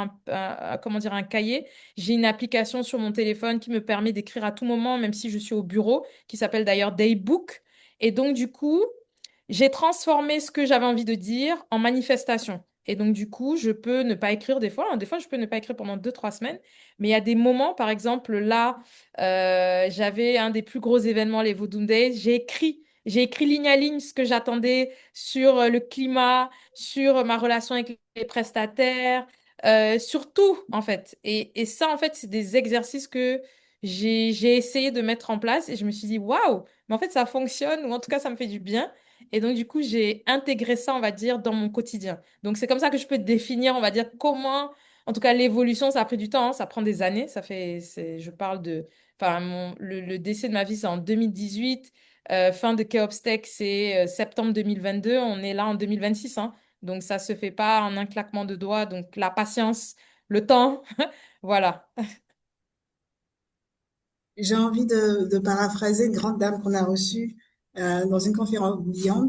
comment dire, un cahier. J'ai une application sur mon téléphone qui me permet d'écrire à tout moment, même si je suis au bureau, qui s'appelle d'ailleurs Daybook. Et donc, du coup, j'ai transformé ce que j'avais envie de dire en manifestation. Et donc, du coup, je peux ne pas écrire des fois, hein. Des fois, je peux ne pas écrire pendant 2, 3 semaines. Mais il y a des moments, par exemple, là, j'avais un des plus gros événements, les Voodoo Days. J'ai écrit ligne à ligne ce que j'attendais sur le climat, sur ma relation avec les prestataires, sur tout, en fait. Et ça, en fait, c'est des exercices que j'ai essayé de mettre en place et je me suis dit, waouh, mais en fait, ça fonctionne, ou en tout cas, ça me fait du bien. Et donc, du coup, j'ai intégré ça, on va dire, dans mon quotidien. Donc, c'est comme ça que je peux définir, on va dire, comment, en tout cas, l'évolution, ça a pris du temps, hein, ça prend des années. Je parle de, enfin, le décès de ma vie, c'est en 2018. Fin de Keops Tech, c'est septembre 2022. On est là en 2026, hein. Donc, ça se fait pas en un claquement de doigts. Donc, la patience, le temps, voilà. J'ai envie de paraphraser une grande dame qu'on a reçue dans une conférence Beyond,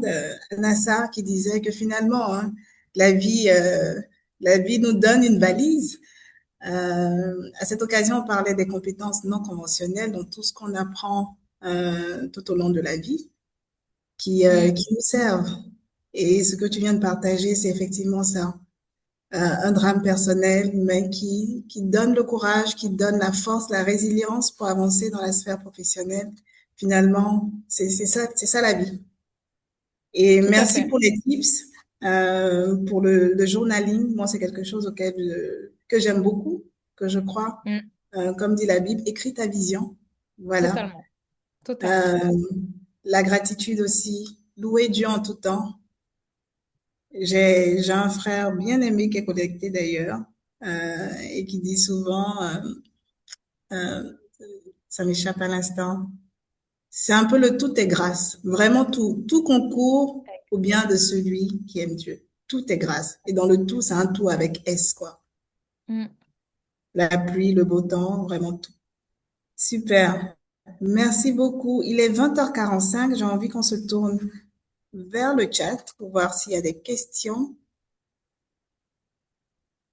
Nassar, qui disait que finalement, hein, la vie, euh, la vie nous donne une valise. À cette occasion, on parlait des compétences non conventionnelles, donc tout ce qu'on apprend tout au long de la vie, Mm, qui nous servent. Et ce que tu viens de partager, c'est effectivement ça. Un drame personnel, mais qui donne le courage, qui donne la force, la résilience pour avancer dans la sphère professionnelle. Finalement, c'est ça la vie. Et tout à merci fait. pour les tips. Pour le journaling, moi, c'est quelque chose auquel que j'aime beaucoup, que je crois. Mm. Comme dit la Bible, écris ta vision. Voilà. Totalement, totalement. Euh, la gratitude aussi, louer Dieu en tout temps. J'ai un frère bien aimé qui est connecté d'ailleurs et qui dit souvent, euh, ça m'échappe à l'instant, c'est un peu le tout est grâce. Vraiment tout, tout concourt au bien de celui qui aime Dieu. Tout est grâce. Et dans le tout, c'est un tout avec S, quoi. Mm. La pluie, le beau temps, vraiment tout. Super. Merci beaucoup. Il est 20h45. J'ai envie qu'on se tourne vers le chat pour voir s'il y a des questions.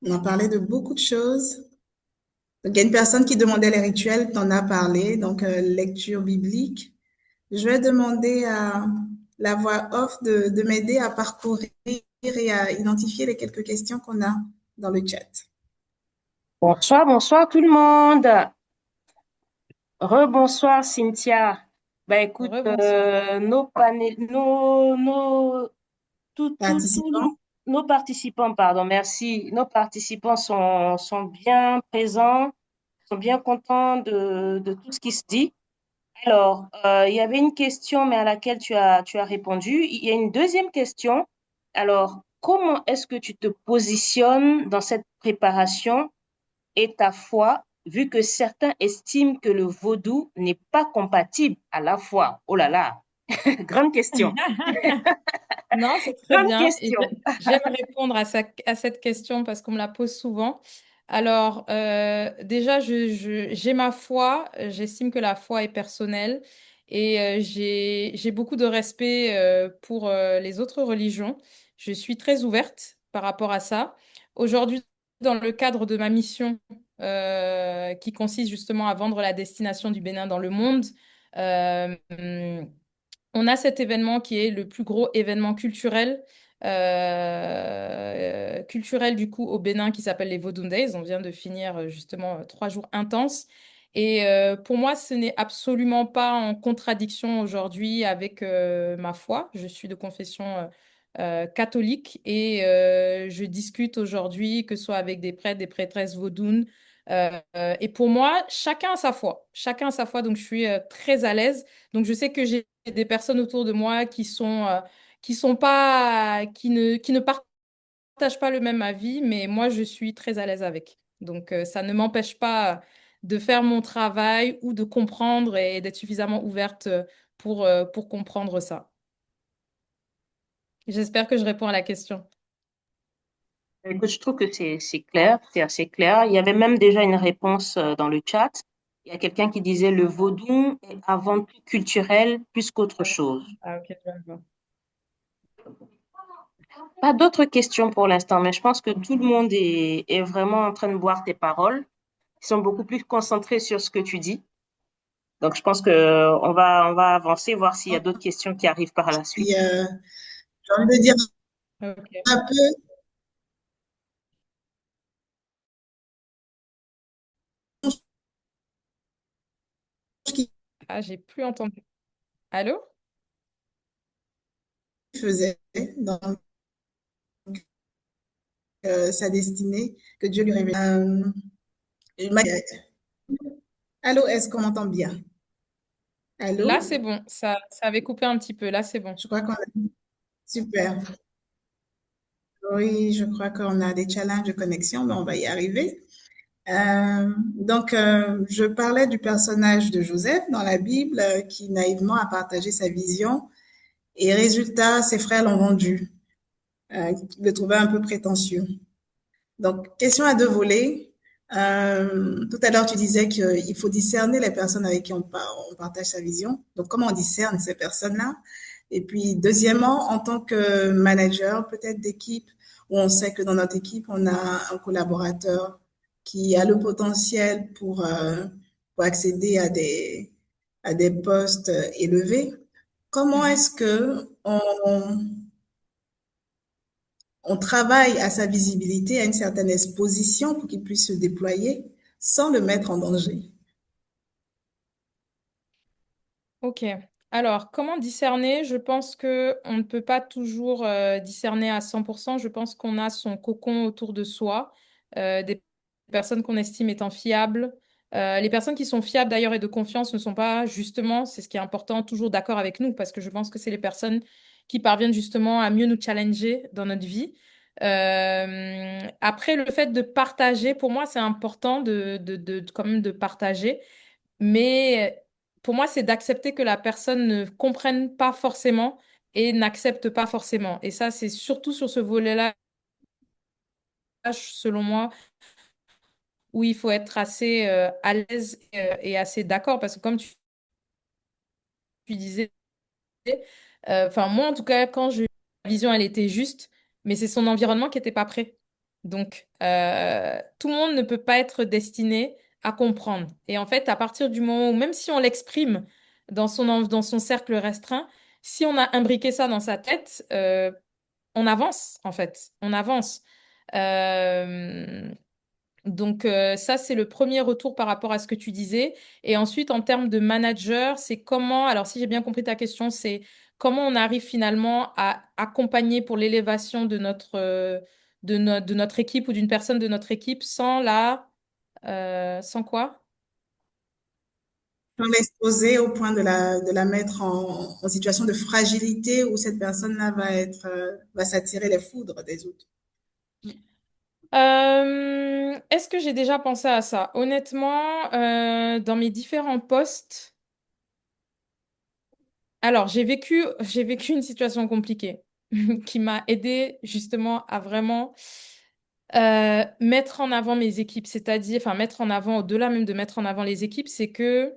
On a parlé de beaucoup de choses. Donc, il y a une personne qui demandait les rituels, tu en as parlé, donc lecture biblique. Je vais demander à la voix off de m'aider à parcourir et à identifier les quelques questions qu'on a dans le chat. Bonsoir, bonsoir tout le monde. Rebonsoir Cynthia. Ben écoute, Rebonsoir. Participants, nos participants, pardon, merci. Nos participants sont bien présents, sont bien contents de tout ce qui se dit. Alors, il y avait une question, mais à laquelle tu as répondu. Il y a une deuxième question. Alors, comment est-ce que tu te positionnes dans cette préparation et ta foi, vu que certains estiment que le vaudou n'est pas compatible à la foi? Oh là là, grande question, Non, c'est très grande bien. Et question. j'aime répondre à cette question parce qu'on me la pose souvent. Alors, déjà, j'ai ma foi. J'estime que la foi est personnelle et j'ai beaucoup de respect pour les autres religions. Je suis très ouverte par rapport à ça. Aujourd'hui, dans le cadre de ma mission qui consiste justement à vendre la destination du Bénin dans le monde, euh, on a cet événement qui est le plus gros événement culturel du coup au Bénin qui s'appelle les Vodun Days. On vient de finir justement 3 jours intenses. Et pour moi, ce n'est absolument pas en contradiction aujourd'hui avec ma foi. Je suis de confession catholique et je discute aujourd'hui, que ce soit avec des prêtres, des prêtresses vaudounes. Et pour moi, chacun a sa foi. Chacun a sa foi, donc je suis très à l'aise. Donc je sais que j'ai des personnes autour de moi qui sont pas, qui ne partagent pas le même avis, mais moi, je suis très à l'aise avec. Donc, ça ne m'empêche pas de faire mon travail ou de comprendre et d'être suffisamment ouverte pour comprendre ça. J'espère que je réponds à la question. Écoute, je trouve que c'est clair, c'est assez clair. Il y avait même déjà une réponse dans le chat. Il y a quelqu'un qui disait le vaudou est avant tout culturel plus qu'autre chose. Ah, ok, je vois. Pas d'autres questions pour l'instant, mais je pense que tout le monde est vraiment en train de boire tes paroles. Ils sont beaucoup plus concentrés sur ce que tu dis. Donc, je pense que on va avancer, voir s'il y a d'autres questions qui arrivent par la suite. et, j'ai envie de dire Ok. un peu ce qu'il Ah, j'ai plus entendu. Allô? faisait dans sa destinée, que Dieu lui révèle. Allô, est-ce qu'on m'entend bien? Là, Allô? c'est bon. Ça avait coupé un petit peu. Là, c'est bon. Je crois qu'on a... Super. Oui, je crois qu'on a des challenges de connexion, mais on va y arriver. Je parlais du personnage de Joseph dans la Bible qui naïvement a partagé sa vision et résultat, ses frères l'ont vendu. Il le trouvait un peu prétentieux. Donc, question à deux volets. Tout à l'heure, tu disais qu'il faut discerner les personnes avec qui on partage sa vision. Donc, comment on discerne ces personnes-là? Et puis, deuxièmement, en tant que manager, peut-être d'équipe, où on sait que dans notre équipe, on a un collaborateur qui a le potentiel pour accéder à des postes élevés. Comment Mhm. est-ce que on travaille à sa visibilité, à une certaine exposition pour qu'il puisse se déployer sans le mettre en danger. Ok. Alors, comment discerner? Je pense que on ne peut pas toujours discerner à 100%. Je pense qu'on a son cocon autour de soi, des personnes qu'on estime étant fiables. Les personnes qui sont fiables d'ailleurs et de confiance ne sont pas justement, c'est ce qui est important, toujours d'accord avec nous, parce que je pense que c'est les personnes qui parviennent justement à mieux nous challenger dans notre vie. Après, le fait de partager, pour moi, c'est important quand même de partager. Mais pour moi, c'est d'accepter que la personne ne comprenne pas forcément et n'accepte pas forcément. Et ça, c'est surtout sur ce volet-là, selon moi, où il faut être assez à l'aise et assez d'accord. Parce que comme tu disais, enfin, moi, en tout cas, la vision, elle était juste, mais c'est son environnement qui n'était pas prêt. Donc, tout le monde ne peut pas être destiné à comprendre. Et en fait, à partir du moment où, même si on l'exprime dans son cercle restreint, si on a imbriqué ça dans sa tête, on avance, en fait. On avance. Euh, donc ça, c'est le premier retour par rapport à ce que tu disais. Et ensuite, en termes de manager, c'est comment, alors si j'ai bien compris ta question, c'est comment on arrive finalement à accompagner pour l'élévation de notre équipe ou d'une personne de notre équipe sans quoi? Sans l'exposer au point de la mettre en situation de fragilité où cette personne-là va s'attirer les foudres des autres. Est-ce que j'ai déjà pensé à ça? Honnêtement, dans mes différents postes, alors j'ai vécu une situation compliquée qui m'a aidé justement à vraiment mettre en avant mes équipes, c'est-à-dire, enfin, mettre en avant, au-delà même de mettre en avant les équipes, c'est que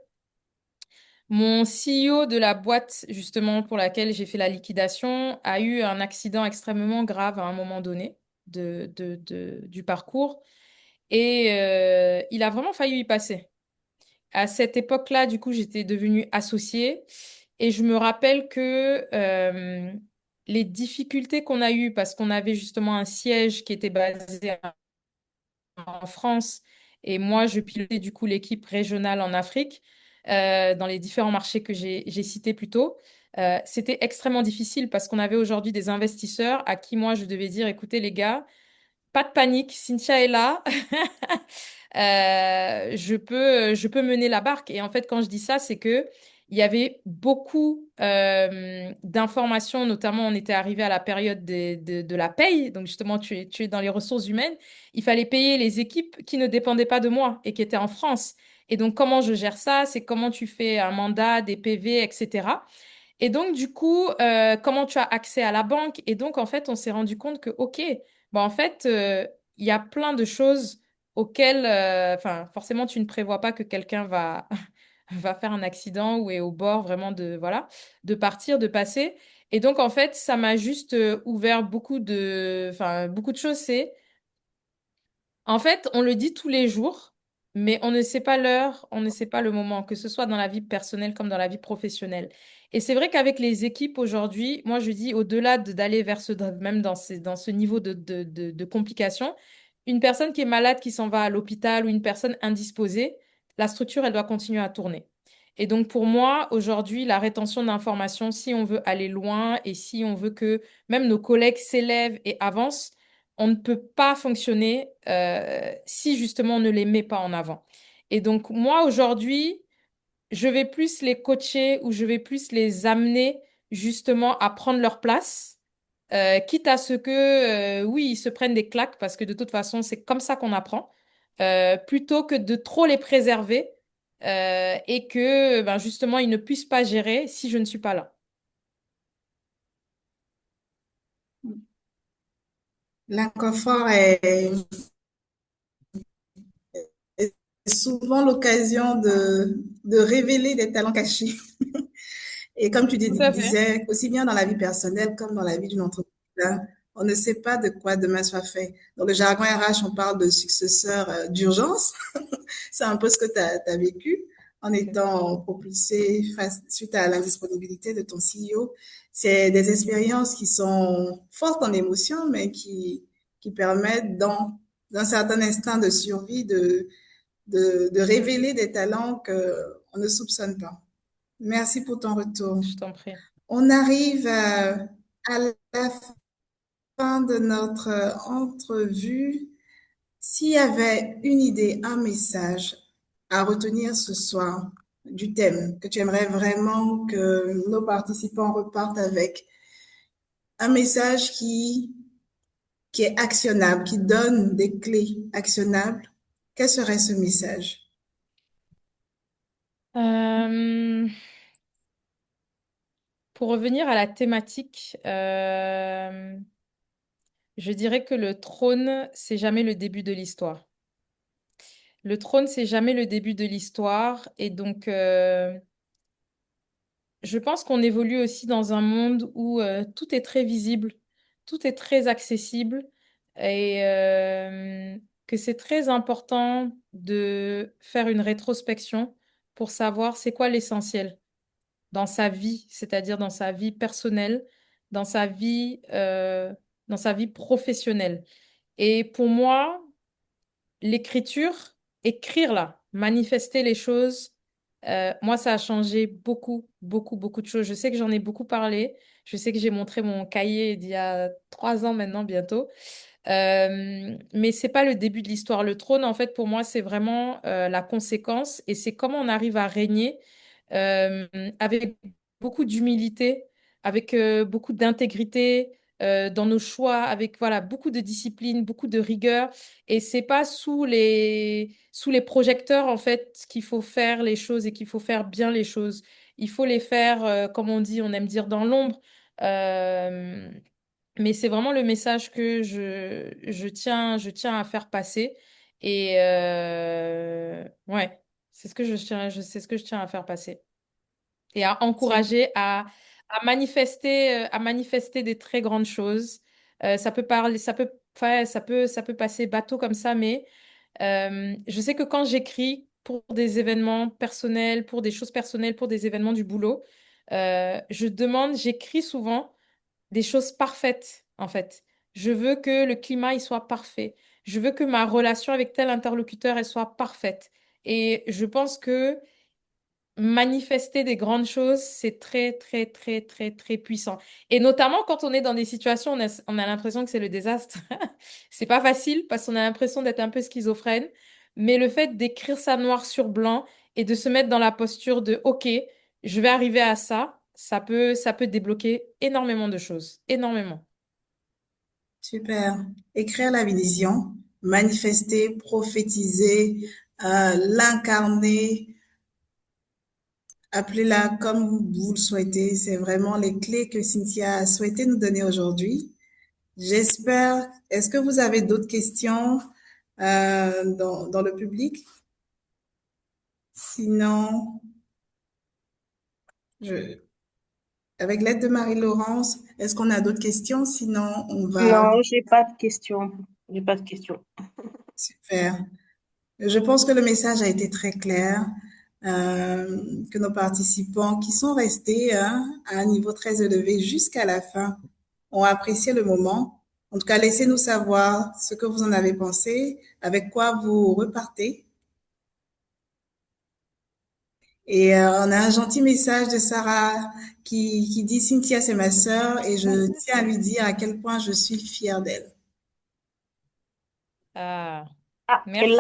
mon CEO de la boîte, justement, pour laquelle j'ai fait la liquidation, a eu un accident extrêmement grave à un moment donné du parcours et il a vraiment failli y passer. À cette époque-là, du coup, j'étais devenue associée et je me rappelle que les difficultés qu'on a eues, parce qu'on avait justement un siège qui était basé en France et moi, je pilotais du coup l'équipe régionale en Afrique dans les différents marchés que j'ai cités plus tôt. C'était extrêmement difficile parce qu'on avait aujourd'hui des investisseurs à qui moi je devais dire, écoutez les gars, pas de panique, Cynthia est là. Je peux mener la barque. Et en fait, quand je dis ça, c'est que il y avait beaucoup d'informations, notamment on était arrivé à la période de la paye. Donc justement, tu es dans les ressources humaines. Il fallait payer les équipes qui ne dépendaient pas de moi et qui étaient en France. Et donc, comment je gère ça? C'est comment tu fais un mandat, des PV, etc. Et donc, du coup, comment tu as accès à la banque? Et donc, en fait, on s'est rendu compte que, OK, bon, en fait, il y a plein de choses auxquelles, enfin, forcément, tu ne prévois pas que quelqu'un va, va faire un accident ou est au bord vraiment de, voilà, de partir, de passer. Et donc, en fait, ça m'a juste ouvert enfin, beaucoup de choses. C'est en fait, on le dit tous les jours, mais on ne sait pas l'heure, on ne sait pas le moment, que ce soit dans la vie personnelle comme dans la vie professionnelle. Et c'est vrai qu'avec les équipes aujourd'hui, moi je dis au-delà d'aller vers même dans ce niveau de complications, une personne qui est malade, qui s'en va à l'hôpital ou une personne indisposée, la structure, elle doit continuer à tourner. Et donc pour moi, aujourd'hui, la rétention d'informations, si on veut aller loin et si on veut que même nos collègues s'élèvent et avancent, on ne peut pas fonctionner si justement on ne les met pas en avant. Et donc moi aujourd'hui, je vais plus les coacher ou je vais plus les amener justement à prendre leur place, quitte à ce que oui, ils se prennent des claques parce que de toute façon, c'est comme ça qu'on apprend, plutôt que de trop les préserver et que ben, justement ils ne puissent pas gérer si je ne suis pas là. L'inconfort est souvent l'occasion de révéler des talents cachés. Et comme tu Tout à fait. disais, aussi bien dans la vie personnelle comme dans la vie d'une entreprise, hein, on ne sait pas de quoi demain soit fait. Dans le jargon RH, on parle de successeur d'urgence. C'est un peu ce que tu as vécu en étant propulsé suite à l'indisponibilité de ton CEO. C'est des expériences qui sont fortes en émotion, mais qui permettent, dans un certain instant de survie, de révéler des talents qu'on ne soupçonne pas. Merci pour ton retour. Je t'en prie. On arrive à la fin de notre entrevue. S'il y avait une idée, un message à retenir ce soir du thème que tu aimerais vraiment que nos participants repartent avec, un message qui est actionnable, qui donne des clés actionnables, quel serait ce message? Euh, pour revenir à la thématique, je dirais que le trône, c'est jamais le début de l'histoire. Le trône, c'est jamais le début de l'histoire. Et donc, je pense qu'on évolue aussi dans un monde où tout est très visible, tout est très accessible et que c'est très important de faire une rétrospection pour savoir c'est quoi l'essentiel dans sa vie, c'est-à-dire dans sa vie personnelle, dans sa vie, euh, dans sa vie professionnelle. Et pour moi, l'écriture, écrire là, manifester les choses, moi, ça a changé beaucoup, beaucoup, beaucoup de choses. Je sais que j'en ai beaucoup parlé. Je sais que j'ai montré mon cahier d'il y a 3 ans maintenant, bientôt. Mais c'est pas le début de l'histoire. Le trône, en fait, pour moi, c'est vraiment la conséquence et c'est comment on arrive à régner euh, avec beaucoup d'humilité, avec beaucoup d'intégrité dans nos choix, avec voilà beaucoup de discipline, beaucoup de rigueur. Et c'est pas sous les projecteurs en fait qu'il faut faire les choses et qu'il faut faire bien les choses. Il faut les faire, comme on dit, on aime dire dans l'ombre. Euh, mais c'est vraiment le message que je tiens à faire passer. Et ouais, c'est ce que je tiens à faire passer. Et à encourager, à manifester des très grandes choses. Ça peut parler, enfin, ça peut passer bateau comme ça, mais je sais que quand j'écris pour des événements personnels, pour des choses personnelles, pour des événements du boulot, j'écris souvent des choses parfaites, en fait. Je veux que le climat il soit parfait. Je veux que ma relation avec tel interlocuteur elle soit parfaite. Et je pense que manifester des grandes choses, c'est très, très, très, très, très puissant. Et notamment quand on est dans des situations où on a l'impression que c'est le désastre. C'est pas facile parce qu'on a l'impression d'être un peu schizophrène. Mais le fait d'écrire ça noir sur blanc et de se mettre dans la posture de OK, je vais arriver à ça, ça peut débloquer énormément de choses. Énormément. Super. Écrire la vision, manifester, prophétiser, l'incarner, appelez-la comme vous le souhaitez. C'est vraiment les clés que Cynthia a souhaité nous donner aujourd'hui. J'espère. Est-ce que vous avez d'autres questions dans le public? Sinon, je, avec l'aide de Marie-Laurence, est-ce qu'on a d'autres questions? Sinon, on va. Non, j'ai pas de questions. J'ai pas de questions. Super. Je pense que le message a été très clair, que nos participants qui sont restés hein, à un niveau très élevé jusqu'à la fin ont apprécié le moment. En tout cas, laissez-nous savoir ce que vous en avez pensé, avec quoi vous repartez. Et on a un gentil message de Sarah qui dit Cynthia, c'est ma sœur et je tiens à lui dire à quel point je suis fière d'elle. Ah, Ah, merci. a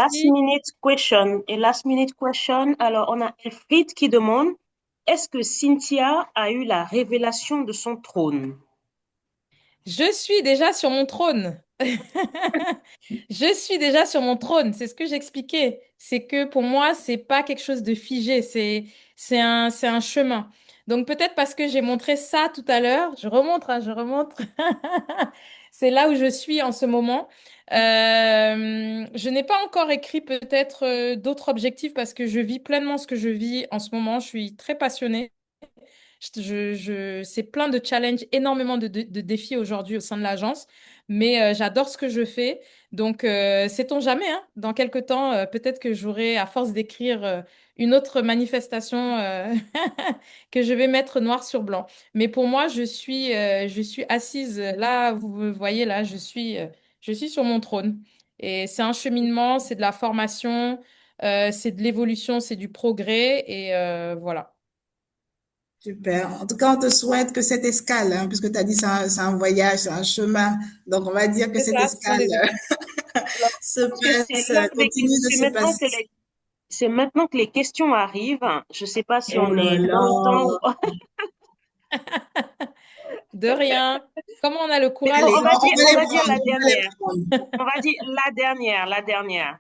last minute question. Alors, on a Elfried qui demande, est-ce que Cynthia a eu la révélation de son trône? Je suis déjà sur mon trône. Je suis déjà sur mon trône. C'est ce que j'expliquais. C'est que pour moi, c'est pas quelque chose de figé. C'est un chemin. Donc peut-être parce que j'ai montré ça tout à l'heure. Je remonte, hein, je remonte. C'est là où je suis en ce moment. Je n'ai pas encore écrit peut-être d'autres objectifs parce que je vis pleinement ce que je vis en ce moment. Je suis très passionnée. C'est plein de challenges, énormément de défis aujourd'hui au sein de l'agence, mais j'adore ce que je fais. Donc, sait-on jamais, hein, dans quelques temps, peut-être que j'aurai, à force d'écrire, une autre manifestation que je vais mettre noir sur blanc. Mais pour moi, je suis assise là, vous me voyez là, je suis sur mon trône. Et c'est un cheminement, c'est de la formation, c'est de l'évolution, c'est du progrès, et voilà. Super. En tout cas, on te souhaite que cette escale, hein, puisque tu as dit c'est un voyage, c'est un chemin. Donc, on va dire que C'est cette ça, ce sont escale des étapes. Alors, se je pense que c'est passe, là que continue de c'est se maintenant passer. que c'est maintenant que les questions arrivent. Je ne sais pas si Oh on là est dans le temps ou là. pas. De rien. Comment on a le Mais bon, courage Allez, quand on on on va va les dire prendre, la on va les dernière. prendre. On va dire la dernière.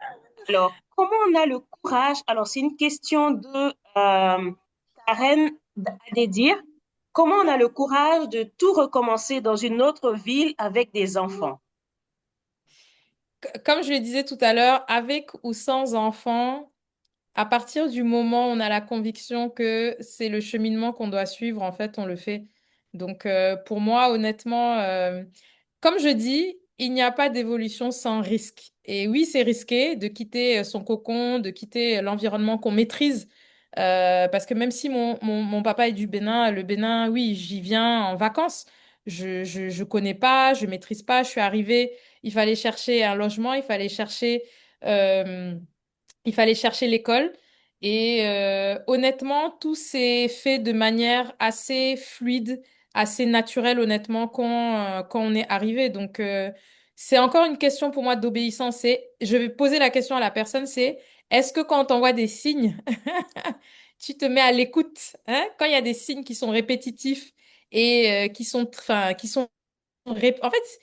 Alors, comment on a le courage? Alors, c'est une question de Karen à dire. Comment on a le courage de tout recommencer dans une autre ville avec des enfants? comme je le disais tout à l'heure, avec ou sans enfant, à partir du moment où on a la conviction que c'est le cheminement qu'on doit suivre, en fait, on le fait. Donc, pour moi, honnêtement, comme je dis, il n'y a pas d'évolution sans risque. Et oui, c'est risqué de quitter son cocon, de quitter l'environnement qu'on maîtrise. Parce que même si mon papa est du Bénin, le Bénin, oui, j'y viens en vacances. Je connais pas, je maîtrise pas. Je suis arrivée, il fallait chercher un logement, euh, il fallait chercher l'école. Et honnêtement, tout s'est fait de manière assez fluide, assez naturelle, honnêtement, quand on est arrivé. Donc, c'est encore une question pour moi d'obéissance. Je vais poser la question à la personne, c'est est-ce que quand on t'envoie des signes, tu te mets à l'écoute, hein? Quand il y a des signes qui sont répétitifs et qui sont en fait,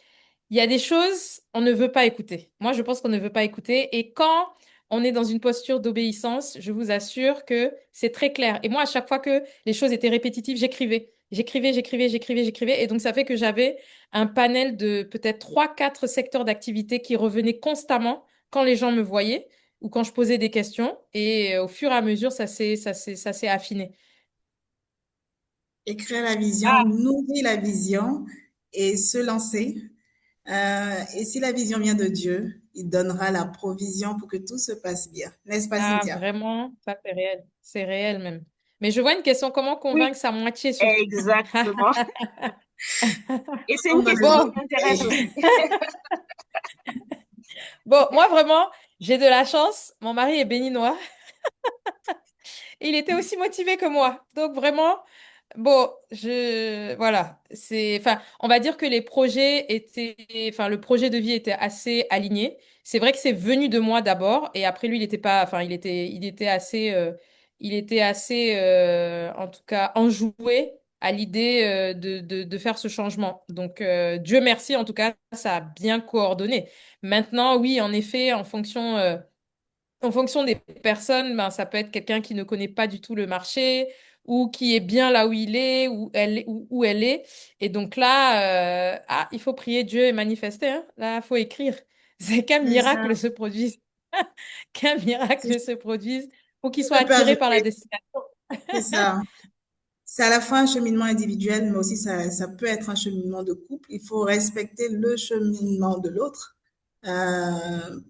il y a des choses, on ne veut pas écouter. Moi, je pense qu'on ne veut pas écouter. Et quand on est dans une posture d'obéissance, je vous assure que c'est très clair. Et moi, à chaque fois que les choses étaient répétitives, j'écrivais. J'écrivais. Et donc, ça fait que j'avais un panel de peut-être trois, quatre secteurs d'activité qui revenaient constamment quand les gens me voyaient ou quand je posais des questions. Et au fur et à mesure, ça s'est affiné. Écrire la vision, Ah, nourrir la vision et se lancer. Et si la vision vient de Dieu, il donnera la provision pour que tout se passe bien. N'est-ce pas, Ah, Cynthia? vraiment, ça c'est réel. C'est réel même. Mais je vois une question, comment oui, convaincre sa moitié surtout? exactement. Et c'est une On a question besoin qui Bon, de m'intéresse aussi. bon, moi vraiment, j'ai de la chance. Mon mari est béninois et il était aussi motivé que moi. Donc vraiment, bon, voilà, enfin, on va dire que le projet de vie était assez aligné. C'est vrai que c'est venu de moi d'abord et après lui, il était pas, enfin, il était assez, en tout cas, enjoué à l'idée de faire ce changement. Donc, Dieu merci, en tout cas, ça a bien coordonné. Maintenant, oui, en effet, en fonction des personnes, ben, ça peut être quelqu'un qui ne connaît pas du tout le marché ou qui est bien là où il est, où elle est. Et donc là, il faut prier Dieu et manifester, hein. Là, il faut écrire. C'est qu'un C'est ça. miracle se produise. Qu'un Si miracle se produise pour qu'il soit je peux attiré par la ajouter, destination. c'est ça. C'est à la fois un cheminement individuel, mais aussi ça peut être un cheminement de couple. Il faut respecter le cheminement de l'autre,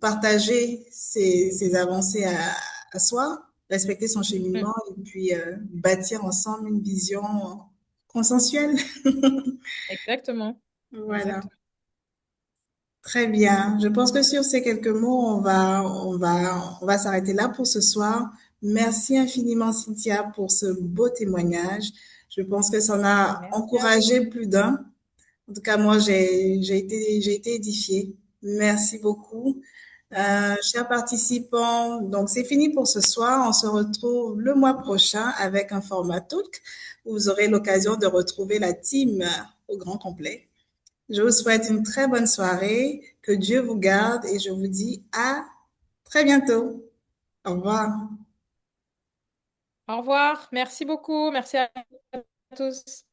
partager ses avancées à soi, respecter son Mm. cheminement et puis bâtir ensemble une vision consensuelle. Exactement. Voilà. Exactement. Très bien. Je pense que sur ces quelques mots, on va s'arrêter là pour ce soir. Merci infiniment, Cynthia, pour ce beau témoignage. Je pense que ça en a Merci à vous. encouragé plus d'un. En tout cas, moi, j'ai été édifiée. Merci beaucoup. Chers participants, donc c'est fini pour ce soir. On se retrouve le mois prochain avec un format talk où vous aurez l'occasion de retrouver la team au grand complet. Je vous souhaite une très bonne soirée, que Dieu vous garde et je vous dis à très bientôt. Au revoir. Au revoir. Merci beaucoup. Merci à tous.